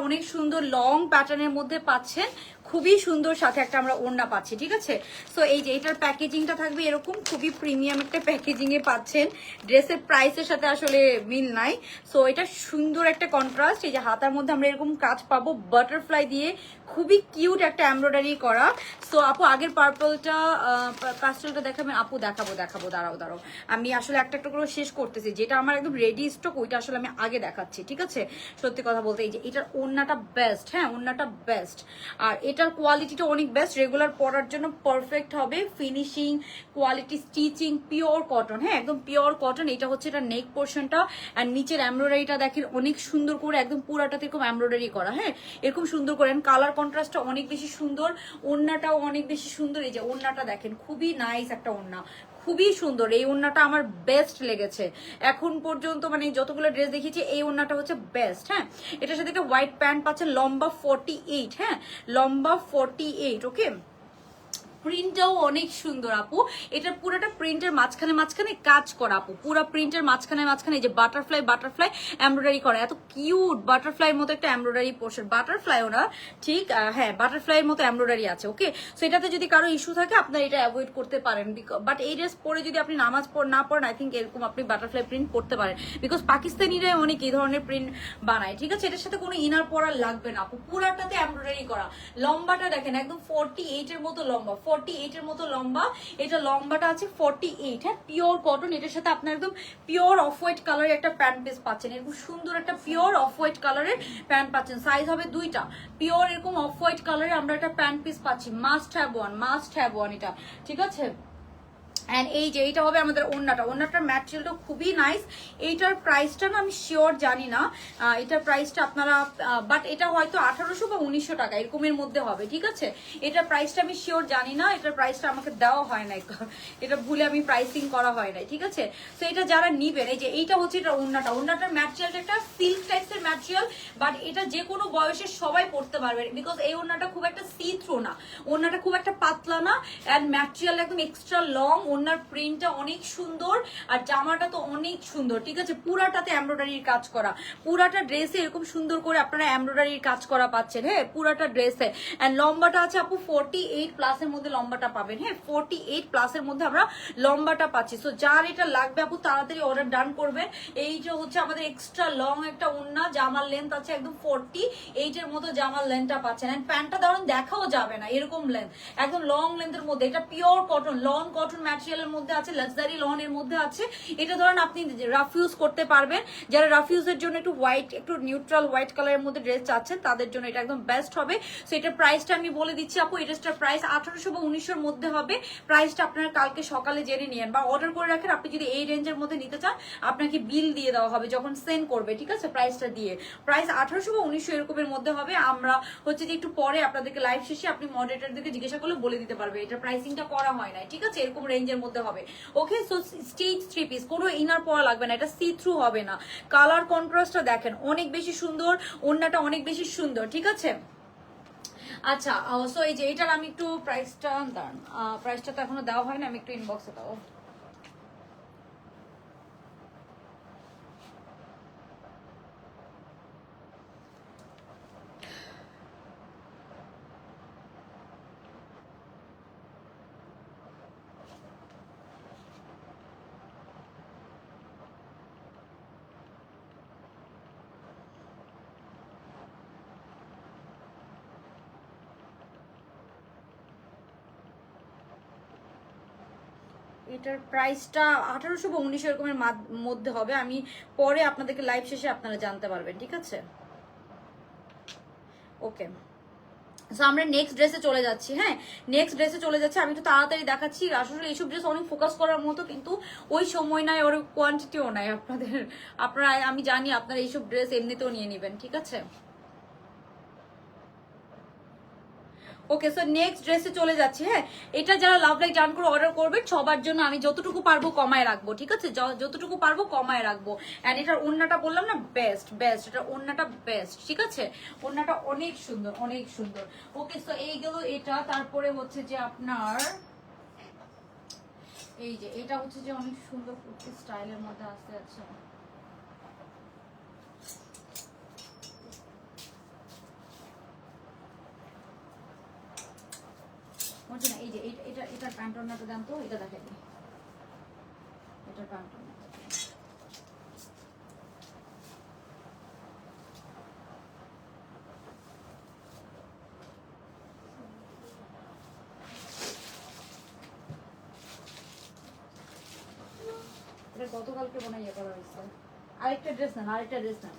অনেক সুন্দর, লং প্যাটার্নের মধ্যে পাচ্ছেন, খুবই সুন্দর। সাথে একটা আমরা ওড়না পাচ্ছি, ঠিক আছে। সো এই যে এটার প্যাকেজিংটা থাকবে এরকম, খুবই প্রিমিয়াম একটা প্যাকেজিং এ পাচ্ছেন। ড্রেসের প্রাইসের সাথে আসলে মিল নাই। সো এটা সুন্দর একটা কন্ট্রাস্ট। এই যে হাতার মধ্যে আমরা এরকম কাজ পাবো বাটারফ্লাই দিয়ে, খুবই কিউট একটা এমব্রয়ডারি করা। সো আপু আগের পার্পলটা পাস্টেলটা দেখাবেন? আপু দেখাবো দাঁড়াও আমি আসলে একটা একটা করে শেষ করতেছি। যেটা আমার একদম রেডি স্টক ওইটা আসলে আমি আগে দেখাচ্ছি, ঠিক আছে। সত্যি কথা বলতে এই যে এটার ওড়নাটা বেস্ট। হ্যাঁ, ওড়নাটা বেস্ট, আর এটার কোয়ালিটিটা অনেক বেস্ট, রেগুলার পরার জন্য পারফেক্ট হবে। Finishing quality stitching pure cotton. হ্যাঁ, একদম পিওর কটন। এটা হচ্ছে এটা নেক পোর্শনটা, আর নিচের এমব্রয়ডারিটা দেখেন অনেক সুন্দর করে, একদম পুরাটাতে এরকম এমব্রয়ডারি করা। হ্যাঁ, এরকম সুন্দর করে, কালার কন্ট্রাস্টটা অনেক বেশি সুন্দর, ওড়নাটাও অনেক বেশি সুন্দর। এই যে ওড়নাটা দেখেন খুবই নাইস একটা ওড়না, খুবই সুন্দর। এই ওড়নাটা আমার বেস্ট লেগেছে এখন পর্যন্ত, মানে যতগুলো ড্রেস দেখিয়েছি এই ওড়নাটা হচ্ছে বেস্ট। হ্যাঁ, এটার সাথে একটা হোয়াইট প্যান্ট পাচ্ছেন, লম্বা 48। হ্যাঁ, লম্বা 48। ওকে, প্রিন্টটাও অনেক সুন্দর আপু। এটা পুরোটা প্রিন্টের মাঝখানে মাঝখানে কাজ করা আপু, পুরো প্রিন্টের মাঝখানে মাঝখানে এই যে বাটারফ্লাই বাটারফ্লাই এমব্রয়ডারি করা, এত কিউট বাটারফ্লাই মতো একটা এমব্রয়ডারি পোর্শন, বাটারফ্লাই ওরা ঠিক, হ্যাঁ বাটারফ্লাই মতো এমব্রয়ডারি আছে। ওকে, সো এটাতে যদি কারো ইস্যু থাকে আপনারা এটা অ্যাভয়েড করতে পারেন, বাট এই ড্রেস পরে যদি আপনি নামাজ না পড়েন আই থিঙ্ক এরকম আপনি বাটারফ্লাই প্রিন্ট করতে পারেন, বিকজ পাকিস্তানিরা অনেক এই ধরনের প্রিন্ট বানায়। ঠিক আছে, এটার সাথে কোনো ইনার পরার লাগবে না আপু, পুরাটাতে এমব্রয়ডারি করা। লম্বাটা দেখেন একদম 48 এর মতো লম্বা, 48 এর মতো লম্বা। এটা লম্বাটা আছে 48। হ্যাঁ, পিওর কটন। এটার সাথে আপনার একদম পিওর অফ হোয়াইট কালারের একটা প্যান্ট পিস পাচ্ছেন, এরকম সুন্দর একটা পিওর অফ হোয়াইট কালারের প্যান্ট পাচ্ছেন, সাইজ হবে 2টা। পিওর এরকম অফ হোয়াইট কালারের আমরা একটা প্যান্ট পিস পাচ্ছি, must have one, must have one এটা। ঠিক আছে, অ্যান্ড এই যে এইটা হবে আমাদের ওড়নাটা, ওড়নাটার ম্যাটেরিয়ালটা খুবই নাইস। এইটার প্রাইসটা না আমি শিওর জানি না, এটার প্রাইসটা আপনারা, বাট এটা হয়তো 1800 বা 1900 টাকা এরকমের মধ্যে হবে। ঠিক আছে, এটার প্রাইসটা আমি শিওর জানি না, এটার প্রাইসটা আমাকে দেওয়া হয় নাই, এটা ভুলে আমি প্রাইসিং করা হয় নাই। ঠিক আছে, তো এটা যারা নিবেন, এই যে এইটা হচ্ছে এটা ওড়নাটা, ওড়নাটার ম্যাটেরিয়ালটা একটা সিল্ক টাইপসের ম্যাটেরিয়াল, বাট এটা যে কোনো বয়সের সবাই পড়তে পারবে, বিকজ এই ওড়নাটা খুব একটা সি থ্রু না, ওড়নাটা খুব একটা পাতলা না, অ্যান্ড ম্যাটেরিয়াল একদম এক্সট্রা লং, ওড়নার প্রিন্টটা অনেক সুন্দর, আর জামাটা তো অনেক সুন্দর। ঠিক আছে, পুরাটাতে এমব্রয়ডারির কাজ করা, পুরাটা ড্রেসে এরকম সুন্দর করে আপনারা এমব্রয়ডারির কাজ করা পাচ্ছেন। হ্যাঁ, পুরাটা ড্রেসে। এন্ড লম্বাটা আছে আপু 48 প্লাসের মধ্যে লম্বাটা পাবেন। হ্যাঁ, 48 প্লাসের মধ্যে আমরা লম্বাটা পাচ্ছি। সো যার এটা লাগবে আপু তাড়াতাড়ি অর্ডার ডান করবেন। এই যে হচ্ছে আমাদের এক্সট্রা লং একটা ওড়না, জামার লেন্থ আছে একদম 48 এর মতো জামার লেন্থটা পাচ্ছেন। এন্ড প্যান্টটা ধরুন দেখাও যাবে না এরকম লেন্থ, একদম লং লেন্থের মধ্যে। এটা পিওর কটন, লন কটন ম্যাটেরিয়ালের মধ্যে আছে, লাক্সারি লন এর মধ্যে আছে। এটা ধরেন আপনি রাফ ইউজ করতে পারবেন, যারা রাফ ইউজের জন্য একটু হোয়াইট, একটু নিউট্রাল হোয়াইট কালারের মধ্যে ড্রেস চাচ্ছেন তাদের জন্য এটা একদম বেস্ট হবে। সো এটার প্রাইসটা আমি বলে দিচ্ছি আপু, এটার প্রাইস 1800 বা 1900 মধ্যে হবে। প্রাইসটা আপনারা কালকে সকালে জেনে নিয়েন বা অর্ডার করে রাখেন। আপনি যদি এই রেঞ্জের মধ্যে নিতে চান আপনাকে বিল দিয়ে দেওয়া হবে যখন সেন্ড করবে। ঠিক আছে, প্রাইসটা দিয়ে, প্রাইস 1800 বা 1900 এরকমের মধ্যে হবে। আমরা হচ্ছে যে একটু পরে আপনাদেরকে লাইভ শেষে আপনি মডারেটরদেরকে জিজ্ঞাসা করলে বলে দিতে পারবে, এটা প্রাইসিংটা করা হয় না। ঠিক আছে, এরকম রেঞ্জের মধ্যে হবে। ওকে, সো স্টেজ 3 পিস, কোনো ইনার পরা লাগবে না, এটা সি থ্রু হবে না। কালার কন্ট্রাস্টটা দেখেন অনেক বেশি সুন্দর, ওড়নাটা অনেক বেশি সুন্দর। ঠিক আছে, আচ্ছা, সো এই যে এটার আমি একটু প্রাইসটা দাঁড়ান, প্রাইসটা তো এখনো দেওয়া হয় না, আমি একটু ইনবক্সে দাও। এটার প্রাইসটা 1800 বা 1900 এরকমের মধ্যে হবে। আমি পরে আপনাদেরকে লাইভ শেষে আপনারা জানতে পারবেন। ঠিক আছে, ওকে, সো আমরা নেক্সট ড্রেসে চলে যাচ্ছি। হ্যাঁ, নেক্সট ড্রেসে চলে যাচ্ছি। আমি একটু তাড়াতাড়ি দেখাচ্ছি, আসলে এইসব ড্রেস অনেক ফোকাস করার মতো, কিন্তু ওই সময় নাই, ওর কোয়ান্টিটিও নাই আপনারা আমি জানি আপনারা এইসব ড্রেস এমনিতেও নিয়ে নেবেন। ঠিক আছে, ওকে, সো নেক্সট ড্রেসে চলে যাচ্ছি। হ্যাঁ, এটা যারা লাভ লাইক ডান করে অর্ডার করবেন সবার জন্য আমি যতটুকু পারবো কমায় রাখবো। ঠিক আছে, যতটুকু পারবো কমায় রাখবো। এন্ড এটার ওড়নাটা বললাম না বেস্ট বেস্ট, এটা ওড়নাটা বেস্ট। ঠিক আছে, ওড়নাটা অনেক সুন্দর, অনেক সুন্দর। ওকে, সো এই গেল এটা। তারপরে হচ্ছে যে আপনার এই যে এটা হচ্ছে যে অনেক সুন্দর কুর্তি স্টাইলের মধ্যে আসতে আছে। বলছি না, এই যে এটার প্যান্ট ওড়নাটা দেন তো, এটা দেখেন, এটার প্যান্ট ওড়না এটা গতকালকে মনে ইয়ে করা হয়েছে। আরেকটা ড্রেস না, আরেকটা ড্রেস না,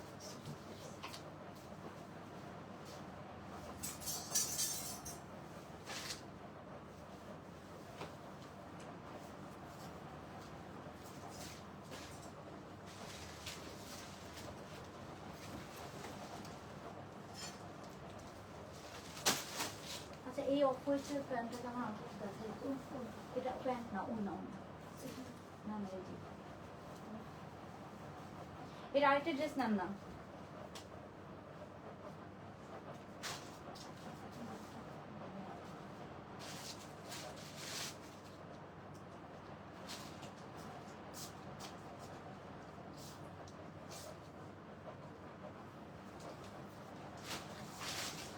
এই অফ হোয়াইটের প্যান্টটা কেমন দেখাই তো, এটা প্যান্ট না, ওড়না, ওড়না এর আরেকটা ড্রেস নেন না।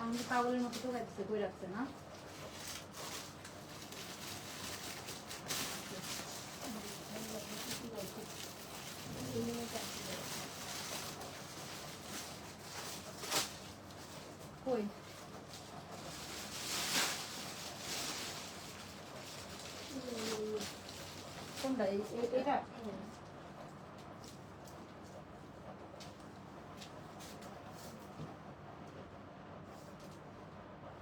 আমাকে পাগলের মতো তো গাইতেছে, কই রাখছে না? কই কোনটা? এটা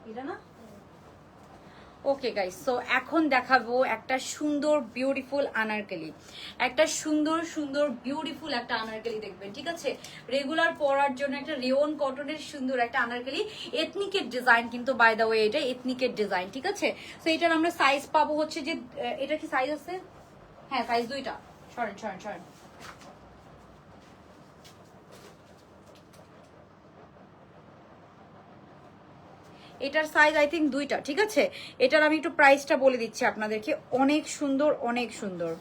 এটা না? ওকে গাইস, সো এখন দেখাবো একটা সুন্দর বিউটিফুল আনারকলি, একটা সুন্দর সুন্দর বিউটিফুল একটা আনারকলি দেখবেন, ঠিক আছে? রেগুলার পরার জন্য একটা রেওন কটনের সুন্দর একটা আনারকলি, এথনিকের ডিজাইন কিন্তু, বাই দ্য ওয়ে এটা এথনিকের ডিজাইন, ঠিক আছে? সো এটার আমরা সাইজ পাবো হচ্ছে যে, এটা কি সাইজ আছে? হ্যাঁ, সাইজ দুইটা। সরেন সরেন সরেন। এটার সাইজ আই থিঙ্ক দুইটা, ঠিক আছে? এটার আমি একটু প্রাইসটা বলে দিচ্ছি আপনাদেরকে, অনেক সুন্দর অনেক সুন্দর।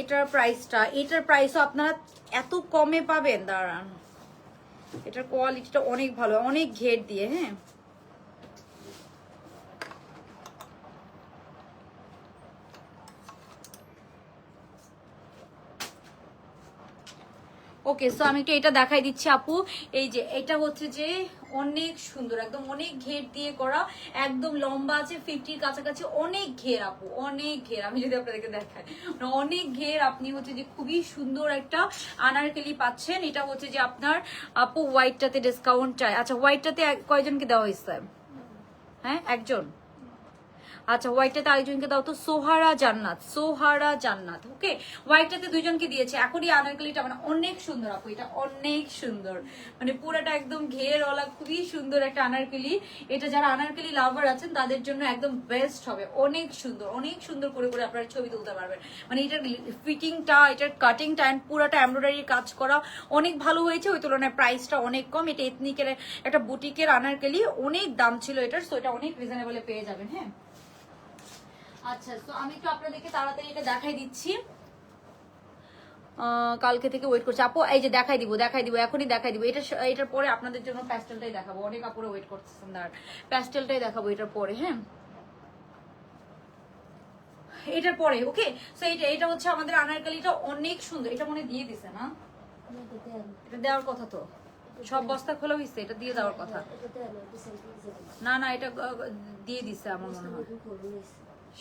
এটার প্রাইসও আপনারা এত কমে পাবেন, দাঁড়ান। এটার কোয়ালিটিটা অনেক ভালো, অনেক ঘের দিয়ে, হ্যাঁ। ওকে, সো আমি একটু এটা দেখাই দিচ্ছি আপু। এই যে এটা হচ্ছে যে অনেক সুন্দর, একদম অনেক ঘের দিয়ে করা, একদম লম্বা আছে 50-র কাছাকাছি, অনেক ঘের আপু, অনেক ঘের। আমি যদি আপনাদেরকে দেখাই, অনেক ঘের। আপনি হচ্ছে যে খুবই সুন্দর একটা আনারকলি পাচ্ছেন। এটা হচ্ছে যে আপনার আপু হোয়াইটটাতে ডিসকাউন্ট চাই। আচ্ছা, হোয়াইটটাতে কয়জনকে দেওয়া হয়েছে? হ্যাঁ, একজন। আচ্ছা, হোয়াইটটাতে আরেকজনকে দাও তো, সোহারা জান্নাত, সোহারা জান্নাত। ওকে, হোয়াইটটাতে দুইজনকে দিয়েছে। এখনই আনারকলিটা মানে অনেক সুন্দর আপু, এটা অনেক সুন্দর, মানে পুরাটা একদম ঘেরওয়ালা, খুবই সুন্দর একটা আনারকলি। এটা যারা আনারকলি লাভার আছেন তাদের জন্য একদম বেস্ট হবে। অনেক সুন্দর, অনেক সুন্দর করে করে আপনারা ছবি তুলতে পারবেন। মানে এটার ফিটিংটা, এটার কাটিংটা এন্ড পুরাটা এমব্রয়ডারি কাজ করা অনেক ভালো হয়েছে। ওই তুলনায় প্রাইসটা অনেক কম। এটা এথনিকের একটা বুটিকের আনারকলি, অনেক দাম ছিল এটার, সো এটা অনেক রিজনেবলে পেয়ে যাবেন। হ্যাঁ, আচ্ছা, তো আমি একটু আপনাদেরকে তাড়াতাড়ি এটা দেখাই দিচ্ছি। কালকে থেকে ওয়েট করছি আপু। এই যে দেখাই দিব এখনই দেখাই দিব। এটার পরে আপনাদের জন্য প্যাস্টেলটাই দেখাবো। অনেক আপুরে ওয়েট করতেছেন, আর প্যাস্টেলটাই দেখাবো এটার পরে। হ্যাঁ, এটার পরে। ওকে, সো এটা হচ্ছে আমাদের আনারকলিটা, অনেক সুন্দর। এটা মনে দিয়ে দিছে না? এটা দেওয়ার কথা তো, সব বস্তা খোলা হয়েছে, এটা দিয়ে দেওয়ার কথা। না না, এটা দিয়ে দিছে আমার মনে হয়,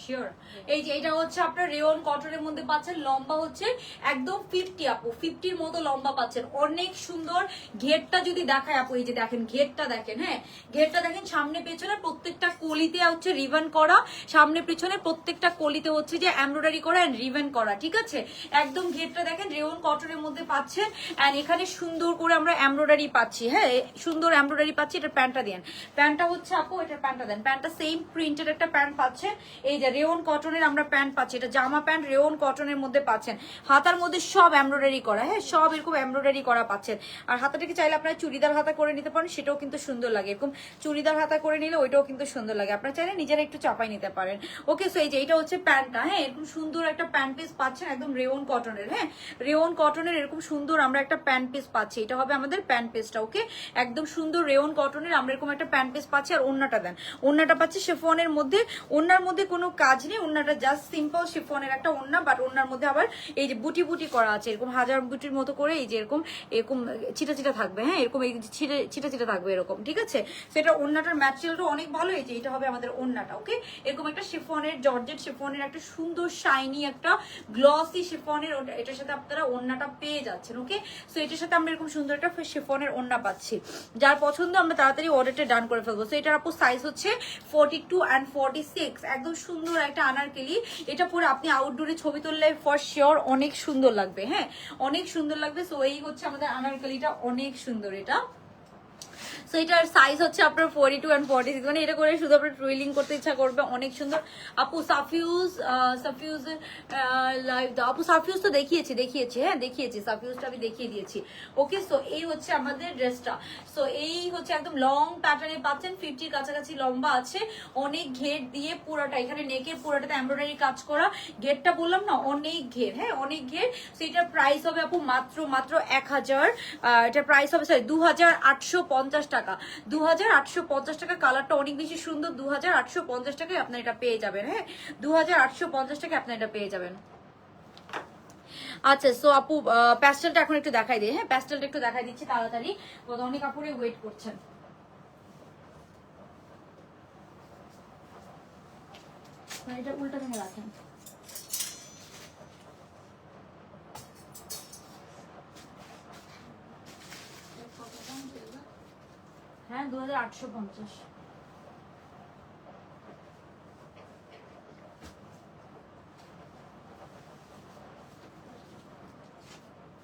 শিওর। এই যে এটা হচ্ছে আপনার রেওন কটনের মধ্যে পাচ্ছেন, লম্বা হচ্ছে একদম 50 আপু, 50-র মতো লম্বা পাচ্ছেন, অনেক সুন্দর। ঘেরটা যদি দেখায় আপু, এই যে দেখেন ঘেরটা দেখেন, হ্যাঁ ঘেরটা দেখেন, সামনে পেছনে প্রত্যেকটা কলিতে হচ্ছে রিবন করা, সামনে পেছনে প্রত্যেকটা কলিতে হচ্ছে যে এমব্রয়ডারি করা এন্ড রিবন করা, ঠিক আছে? একদম ঘেরটা দেখেন রেওন কটনের মধ্যে পাচ্ছেন, এন্ড এখানে সুন্দর করে আমরা এমব্রয়ডারি পাচ্ছি। হ্যাঁ, সুন্দর এমব্রয়ডারি পাচ্ছি। এটার প্যান্টটা দেন, প্যান্টটা হচ্ছে আপু, এটার প্যান্টটা দেন। প্যান্টটা সেম প্রিন্টের একটা প্যান্ট পাচ্ছেন। এই যে রেওন কটনের আমরা প্যান্ট পাচ্ছি, এটা জামা প্যান্ট রেওন কটনের মধ্যে পাচ্ছেন। হাতার মধ্যে সব এমব্রয়ডারি করা, হ্যাঁ সব এরকম এমব্রয়ডারি করা পাচ্ছেন। আর হাতাটাকে চাইলে আপনারা চুড়িদার হাতা করে নিতে পারেন, সেটাও কিন্তু সুন্দর লাগে। এরকম চুড়িদার হাতা করে নিলে ওইটাও কিন্তু সুন্দর লাগে। আপনারা চাইলে নিজেরা একটু চাপাই নিতে পারেন। ওকে, সো এই যে এটা হচ্ছে প্যান্টটা, হ্যাঁ এরকম সুন্দর একটা প্যান্ট পিস পাচ্ছেন, একদম রেওন কটনের। হ্যাঁ, রেওন কটনের এরকম সুন্দর আমরা একটা প্যান্ট পিস পাচ্ছি। এটা হবে আমাদের প্যান্ট পিসটা। ওকে, একদম সুন্দর রেওন কটনের আমরা এরকম একটা প্যান্ট পিস পাচ্ছি। আর ওন্নাটা দেন, ওন্নাটা পাচ্ছি শিফনের মধ্যে। ওন্নার মধ্যে কোনো কাজ নেই, ওন্নাটা জাস্ট সিম্পল শিফনের একটা ওন্না, বাট ওন্নার মধ্যে আবার এই যে বুটি বুটি করা আছে, এরকম হাজার বুটির মতো করে, এই যে এরকম এরকম চিটা চিটা থাকবে। হ্যাঁ, এরকম এই চিটা চিটা থাকবে এরকম, ঠিক আছে? সেটা ওন্নাটার ম্যাটেরিয়ালটা অনেক ভালো। এই যে এটা হবে আমাদের ওন্নাটা। ওকে, এরকম একটা শিফনের, জর্জেট শিফনের একটা সুন্দর শাইনি একটা গ্লসি শিফনের, এটার সাথে আপনারা ওন্নাটা পেয়ে যাচ্ছেন। ওকে, সো এটার সাথে আমরা এরকম সুন্দর একটা শিফনের ওন্না পাচ্ছি। যার পছন্দ আমরা তাড়াতাড়ি অর্ডারটা ডান করে ফেলবো। সো এটার আপু সাইজ হচ্ছে 42 and 46, একদম সুন্দর একটা আনারকলি। এটা পরে আপনি আউটডোরে ছবি তুললে ফর শিওর অনেক সুন্দর লাগবে। হ্যাঁ, অনেক সুন্দর লাগবে। সো এই হচ্ছে আমাদের আনারকলিটা, অনেক সুন্দর এটা। সো এটার সাইজ হচ্ছে আপনার 42 and 46, মানে এটা করে শুধু আপনার টুইলিং করতে ইচ্ছা করবে, অনেক সুন্দর। আপু সাফিউজ লাইভ দাও আপু, সাফিউজ তো দেখিয়েছি হ্যাঁ দেখিয়েছি, সাফিউজটা আমি দেখিয়ে দিয়েছি। ওকে, সো এই হচ্ছে আমাদের ড্রেসটা। সো এই হচ্ছে একদম লং প্যাটার্নে পাচ্ছেন, 50 কাছাকাছি লম্বা আছে, অনেক ঘের দিয়ে পুরাটা, এখানে নেকের পুরাটাতে এমব্রয়ডারি কাজ করা, ঘেরটা বললাম না অনেক ঘের, হ্যাঁ অনেক ঘের। সো এটার প্রাইস হবে আপু মাত্র 1000, এটার প্রাইস হবে 2850 টাকা, 2850 টাকা। কালারটা অনেক বেশি সুন্দর, 2850 টাকায় আপনার এটা পেয়ে যাবেন, হ্যাঁ 2850 টাকায় আপনার এটা পেয়ে যাবেন। আচ্ছা, সো আপু প্যাস্টেলটা এখন একটু দেখাই দিই, হ্যাঁ প্যাস্টেলটা একটু দেখাই দিচ্ছি তাড়াতাড়ি, অনেক আপুরে ওয়েট করছেন। এটা উল্টা ভেঙে রাখেন। হ্যাঁ 2850।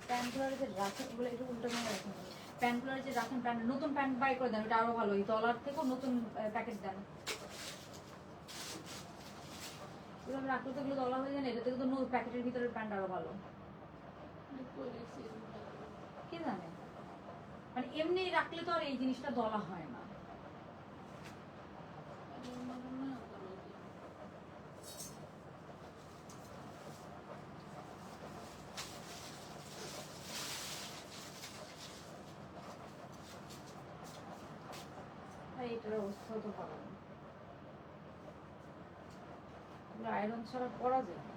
প্যান্টগুলোর যে রাখেন এগুলো একটু উল্টো ভেঙে রাখেন, প্যান্টগুলোর যে রাখেন প্যান্ট, নতুন প্যান্ট বাই করে দেন, এটা আরো ভালো, এই তলার থেকেও নতুন প্যাকেট দেন। এভাবে রাখলে তো এগুলো তলা হয়ে যায় না, এটা থেকে তো প্যাকেটের ভিতরের প্যান্ট আরো ভালো। কি জানে, মানে এমনি রাখলে তো আর এই জিনিসটা দলা হয় না। এইটার অবস্থা তো ভালো না, আয়রন ছাড়া পরা যায় না।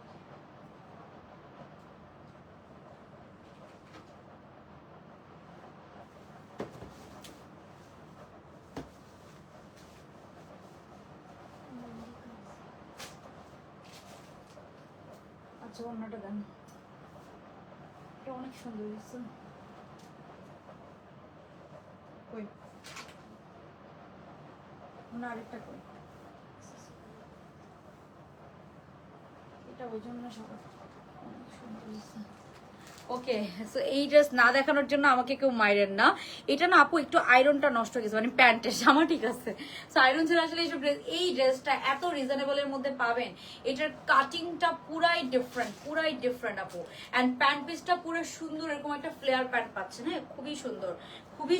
আচ্ছা অন্যটা দেন, এটা অনেক সুন্দর হয়েছে। কই না, আরেকটা কই, এটা ওই জন্য সবার অনেক সুন্দর হয়েছে। ওকে, সো এই ড্রেস না দেখানোর জন্য আমাকে কেউ মাইরেন না, এটা না আপু একটু আয়রনটা নষ্ট হয়ে গেছে, মানে প্যান্টের জামা ঠিক আছে, সো আয়রন ছিল আসলে এইসব ড্রেস। এই ড্রেসটা এত রিজনেবলের মধ্যে পাবেন, এটার কাটিংটা পুরাই ডিফারেন্ট আপু, অ্যান্ড প্যান্ট পিসটা পুরো সুন্দর, এরকম একটা ফ্লেয়ার প্যান্ট পাচ্ছেন, হ্যাঁ খুবই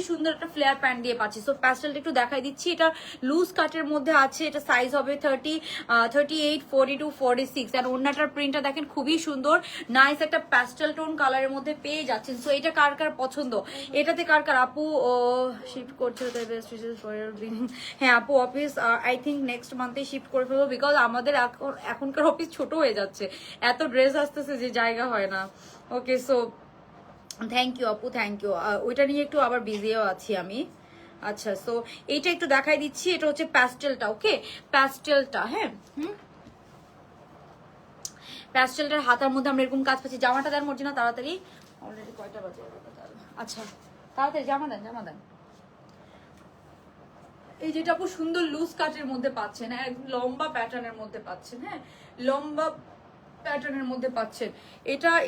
সুন্দর একটা ফ্লেয়ার প্যান্ট দিয়ে পাচ্ছি। সো প্যাস্টেলটা একটু দেখাই দিচ্ছি, এটা লুজ কাটের মধ্যে আছে, এটা সাইজ হবে 38, 42, 46, আর ওড়নাটার প্রিন্টটা দেখেন খুবই সুন্দর, নাইস একটা প্যাস্টেল টোন কালারের মধ্যে পেয়ে যাচ্ছেন। সো এটা কার কার পছন্দ, এটাতে কার কার আপু শিফট করছে, হ্যাঁ আপু অফিস আই থিঙ্ক নেক্সট মান্থে শিফট করে ফেলবো, বিকজ আমাদের এখনকার অফিস ছোট হয়ে যাচ্ছে, এত ড্রেস আসতেছে যে জায়গা হয় না। ওকে, সো থ্যাংক ইউ আপু, থ্যাংক ইউ। ওইটা নিয়ে একটু আবার বিজিও আছি আমি। আচ্ছা, সো এইটা একটু দেখাই দিচ্ছি, এটা হচ্ছে প্যাস্টেলটা। ওকে, প্যাস্টেলটা, হ্যাঁ প্যাস্টেলটার হাতার মধ্যে আমরা এরকম কাজ পাচ্ছি। জামাটা দেন মর্জিনা তাড়াতাড়ি, অলরেডি কয়টা বাজে? আচ্ছা তাড়াতাড়ি জামা দেন। এই যেটা আপু সুন্দর লুজ কাটের মধ্যে পাচ্ছেন, হ্যাঁ লম্বা প্যাটার্নের মধ্যে পাচ্ছেন, হ্যাঁ লম্বা প্যাটার্নের মধ্যে পাচ্ছেন।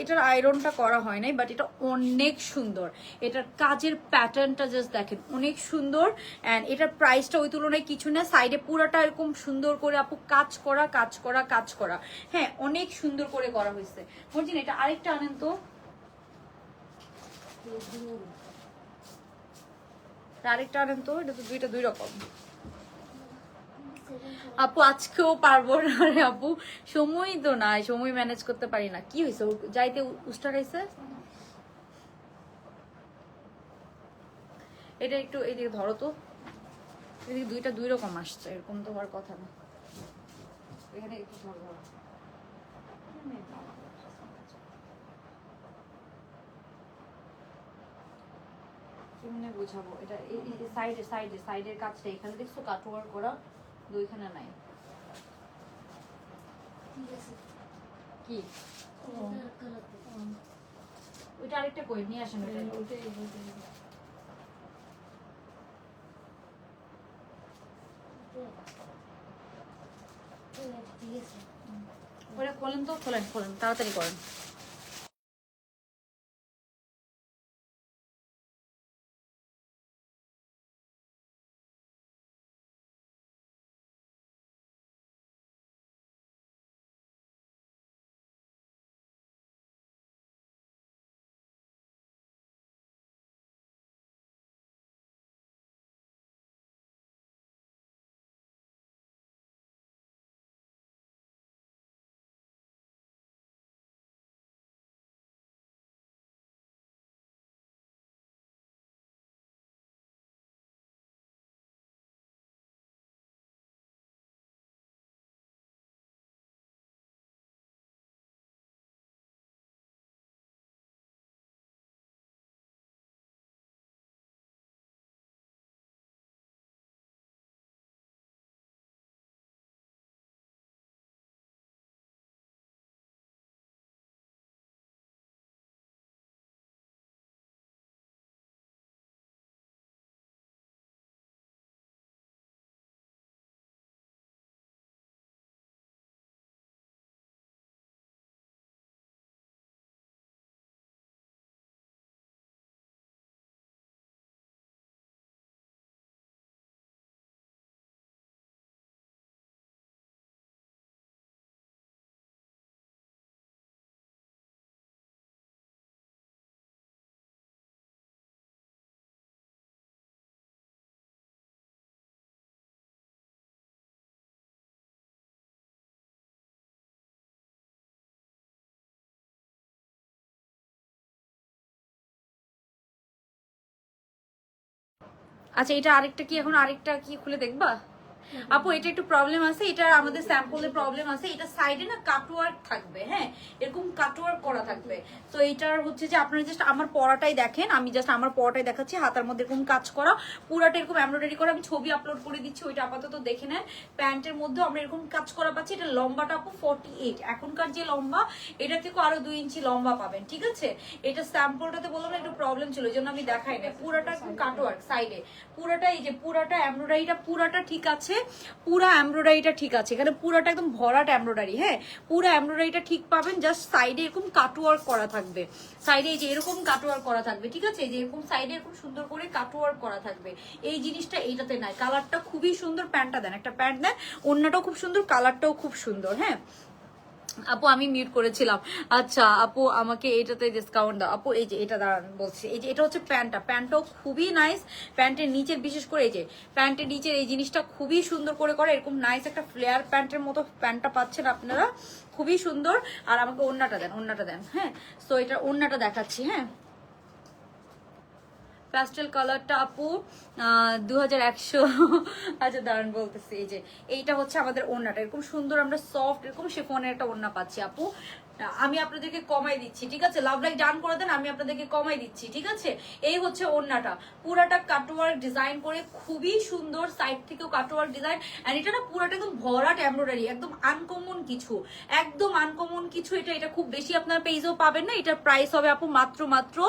এটার আয়রনটা করা হয় নাই, বাট এটা অনেক সুন্দর, এটার কাজের প্যাটার্নটা জাস্ট দেখেন অনেক সুন্দর, অ্যান্ড এটার প্রাইসটা ওই তুলনায় কিছু না, সাইডে পুরাটা এরকম সুন্দর করে আপু কাজ করা, হ্যাঁ অনেক সুন্দর করে করা হয়েছে। বলছেন এটা আরেকটা আনেন তো, আরেকটা আনেন তো, এটা তো দুইটা দুই রকম। আপু আজকেও পারবো না রে আপু, সময় তো নাই, সময় ম্যানেজ করতে পারি না। কি হয়েছে, যাইতে উস্টা খাইছে? এটা একটু এইদিকে ধরো তো, এদিকে দুইটা দুই রকম আসছে, এরকম তো হওয়ার কথা না। এখানে একটু ধরো, কেমনে বুঝাবো এটা, সাইডের কাজটা এখানে দেখছো কাটওয়ার করা, দুইখানে নাই। কি ওইটা আরেকটা কই নিয়ে আসেন, ওটা খোলেন তো, খোলেন তাড়াতাড়ি করেন। আচ্ছা এটা আরেকটা কি, এখন আরেকটা কি খুলে দেখবা আপু? এটা একটু প্রবলেম আছে, এটা আমাদের স্যাম্পলের প্রবলেম আছে। এটা সাইডে না কাটওয়ার্ক থাকবে, হ্যাঁ এরকম কাটওয়ার্ক করা থাকবে। তো এটার হচ্ছে যে আপনারা জাস্ট আমার পরাটাই দেখেন, আমি জাস্ট আমার পরাটাই দেখাচ্ছি, হাতার মধ্যে এরকম কাজ করা, পুরাটা এরকম এমব্রয়ডারি করা। আমি ছবি আপলোড করে দিচ্ছি, ওইটা আপাতত দেখে নেন। প্যান্টের মধ্যে আমরা এরকম কাজ করা পাচ্ছি। এটা লম্বাটা আপু 48, এখনকার যে লম্বা এটা থেকে আরো 2 ইঞ্চি লম্বা পাবেন, ঠিক আছে? এটা স্যাম্পলটাতে বললাম না একটু প্রবলেম ছিল, এই জন্য আমি দেখাই না। পুরাটা একদম কাটওয়ার্ক সাইডে, পুরাটা এই যে পুরাটা এমব্রয়ডারিটা পুরাটা ঠিক আছে, পুরা এমব্রয়ডারিটা ঠিক আছে, এখানে পুরাটা একদম ভরাট এমব্রয়ডারি, হ্যাঁ পুরা এমব্রয়ডারিটা ঠিক পাবেন। জাস্ট সাইডে এরকম কাটওয়ার্ক করা থাকবে, সাইডে এই যে এরকম কাটওয়ার্ক করা থাকবে, ঠিক আছে? এই যে এরকম সাইডে এরকম সুন্দর করে কাটওয়ার্ক করা থাকবে। এই জিনিসটা এইটাতে নাই। কালারটা খুবই সুন্দর, প্যান্টটা দেন, একটা প্যান্ট দেন, ওড়নাটাও খুব সুন্দর, কালারটাও খুব সুন্দর। হ্যাঁ আপু আমি মিউট করেছিলাম। আচ্ছা আপু আমাকে এটাতে ডিসকাউন্ট দাও আপু। এই যে এটা দাঁড়ান বলছি, এই যে এটা হচ্ছে প্যান্টটা, প্যান্টটাও খুবই নাইস। প্যান্টের নিচের বিশেষ করে এই যে প্যান্টের নিচের এই জিনিসটা খুবই সুন্দর করে করে, এরকম নাইস একটা ফ্লেয়ার প্যান্টের মতো প্যান্টটা পাচ্ছেন আপনারা, খুবই সুন্দর। আর আমাকে ওড়নাটা দেন, ওড়নাটা দেন। হ্যাঁ তো এটা ওড়নাটা দেখাচ্ছি। হ্যাঁ প্যাস্টেল কালারটা আপু 2100। আচ্ছা দাঁড়ান বলতেছি, এই যে এইটা হচ্ছে আমাদের ওড়নাটা, এরকম সুন্দর আমরা সফট এরকম শিফনের একটা ওড়না পাচ্ছি আপু। আমি আপনাদেরকে কমাই দিচ্ছি, ঠিক আছে? লাভ লাইক ডান করে দেন, আমি আপনাদেরকে কমাই দিচ্ছি, ঠিক আছে? এই হচ্ছে ওড়নাটা, পুরাটা কাটওয়ার্ক ডিজাইন করে, খুবই সুন্দর, সাইড থেকেও কাটওয়ার্ক ডিজাইন। এন্ড এটা না পুরাটা একদম ভরাট এমব্রয়ডারি, একদম আনকমন কিছু, একদম আনকমন কিছু। এটা খুব বেশি আপনার পেজেও পাবেন না। এটার প্রাইস হবে আপু মাত্র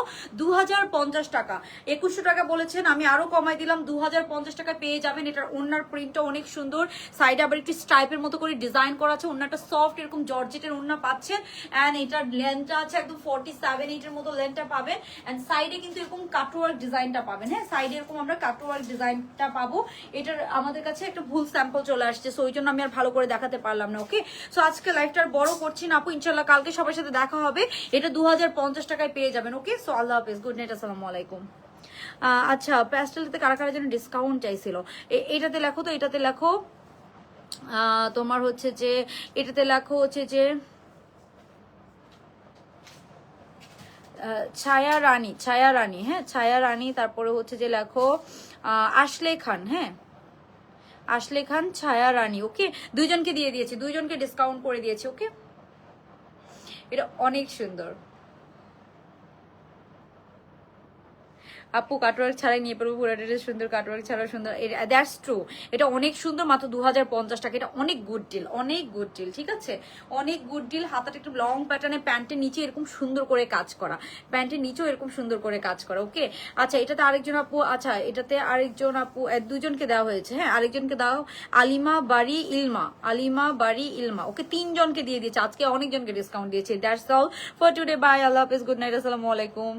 2050 টাকা। 2100 টাকা বলেছেন, আমি আরো কমাই দিলাম, 2050 টাকা পেয়ে যাবেন। এটার ওড়নার প্রিন্টটা অনেক সুন্দর, সাইডে আবার একটু স্ট্রাইপের মতো করে ডিজাইন করা আছে। ওড়নাটা সফট এরকম জর্জেটের ওড়না পাচ্ছেন। এন্ড এটার লেন্থটা আছে একদম 47 এইটের মতো লেন্থটা পাবেন। এন্ড সাইডে কিন্তু এরকম কাটওয়ার্ক ডিজাইনটা পাবেন। হ্যাঁ সাইডে এরকম আমরা কাটওয়ার্ক ডিজাইনটা পাবো। এটার আমাদের কাছে একটা ভুল স্যাম্পল চলে আসছে, সো ওই জন্য আমি আর ভালো করে দেখাতে পারলাম না। ওকে সো আজকে লাইফটা আর বড় করছি না আপু, ইনশাল্লাহ কালকে সবার সাথে দেখা হবে। এটা 2050 টাকায় পেয়ে যাবেন। ওকে সো আল্লাহ হাফেজ, গুড নাইট, আসসালামু আলাইকুম। আচ্ছা প্যাস্টেলতে কারা কারা যেন ডিসকাউন্ট চাইছিল, এটাতে লেখো তো, এটাতে লেখো তোমার হচ্ছে যে এটাতে লেখো হচ্ছে যে ছায়া রানী, ছায়া রানী, হ্যাঁ ছায়া রানী। তারপরে হচ্ছে যে লেখো আসলে খান, হ্যাঁ আসলে খান, ছায়া রানী। ওকে দুইজনকে দিয়ে দিয়েছি, দুইজনকে ডিসকাউন্ট করে দিয়েছি। ওকে এটা অনেক সুন্দর আপু, কাটওয়ার্ক ছাড়াই নিয়ে পড়বো, পুরোটা সুন্দর, কাটওয়ার্ক ছাড়া সুন্দর। দ্যাটস ট্রু, এটা অনেক সুন্দর, মাত্র 2050 টাকা। এটা অনেক গুড ডিল, অনেক গুড ডিল, ঠিক আছে? অনেক গুড ডিল। হাতাটা একটু লং প্যাটার্নে, প্যান্টের নিচে এরকম সুন্দর করে কাজ করা, প্যান্টের নিচেও এরকম সুন্দর করে কাজ করা। ওকে আচ্ছা এটাতে আরেকজন আপু, আচ্ছা এটাতে আরেকজন আপু, দুজনকে দেওয়া হয়েছে। হ্যাঁ আরেকজনকে দাও, আলিমা বাড়ি ইলমা, আলিমা বাড়ি ইলমা। ওকে 3 জনকে দিয়ে দিয়েছে, আজকে অনেকজনকে ডিসকাউন্ট দিয়েছে। That's all for today, bye, আল্লাহ হাফেজ, গুড নাইট, আসসালামু আলাইকুম।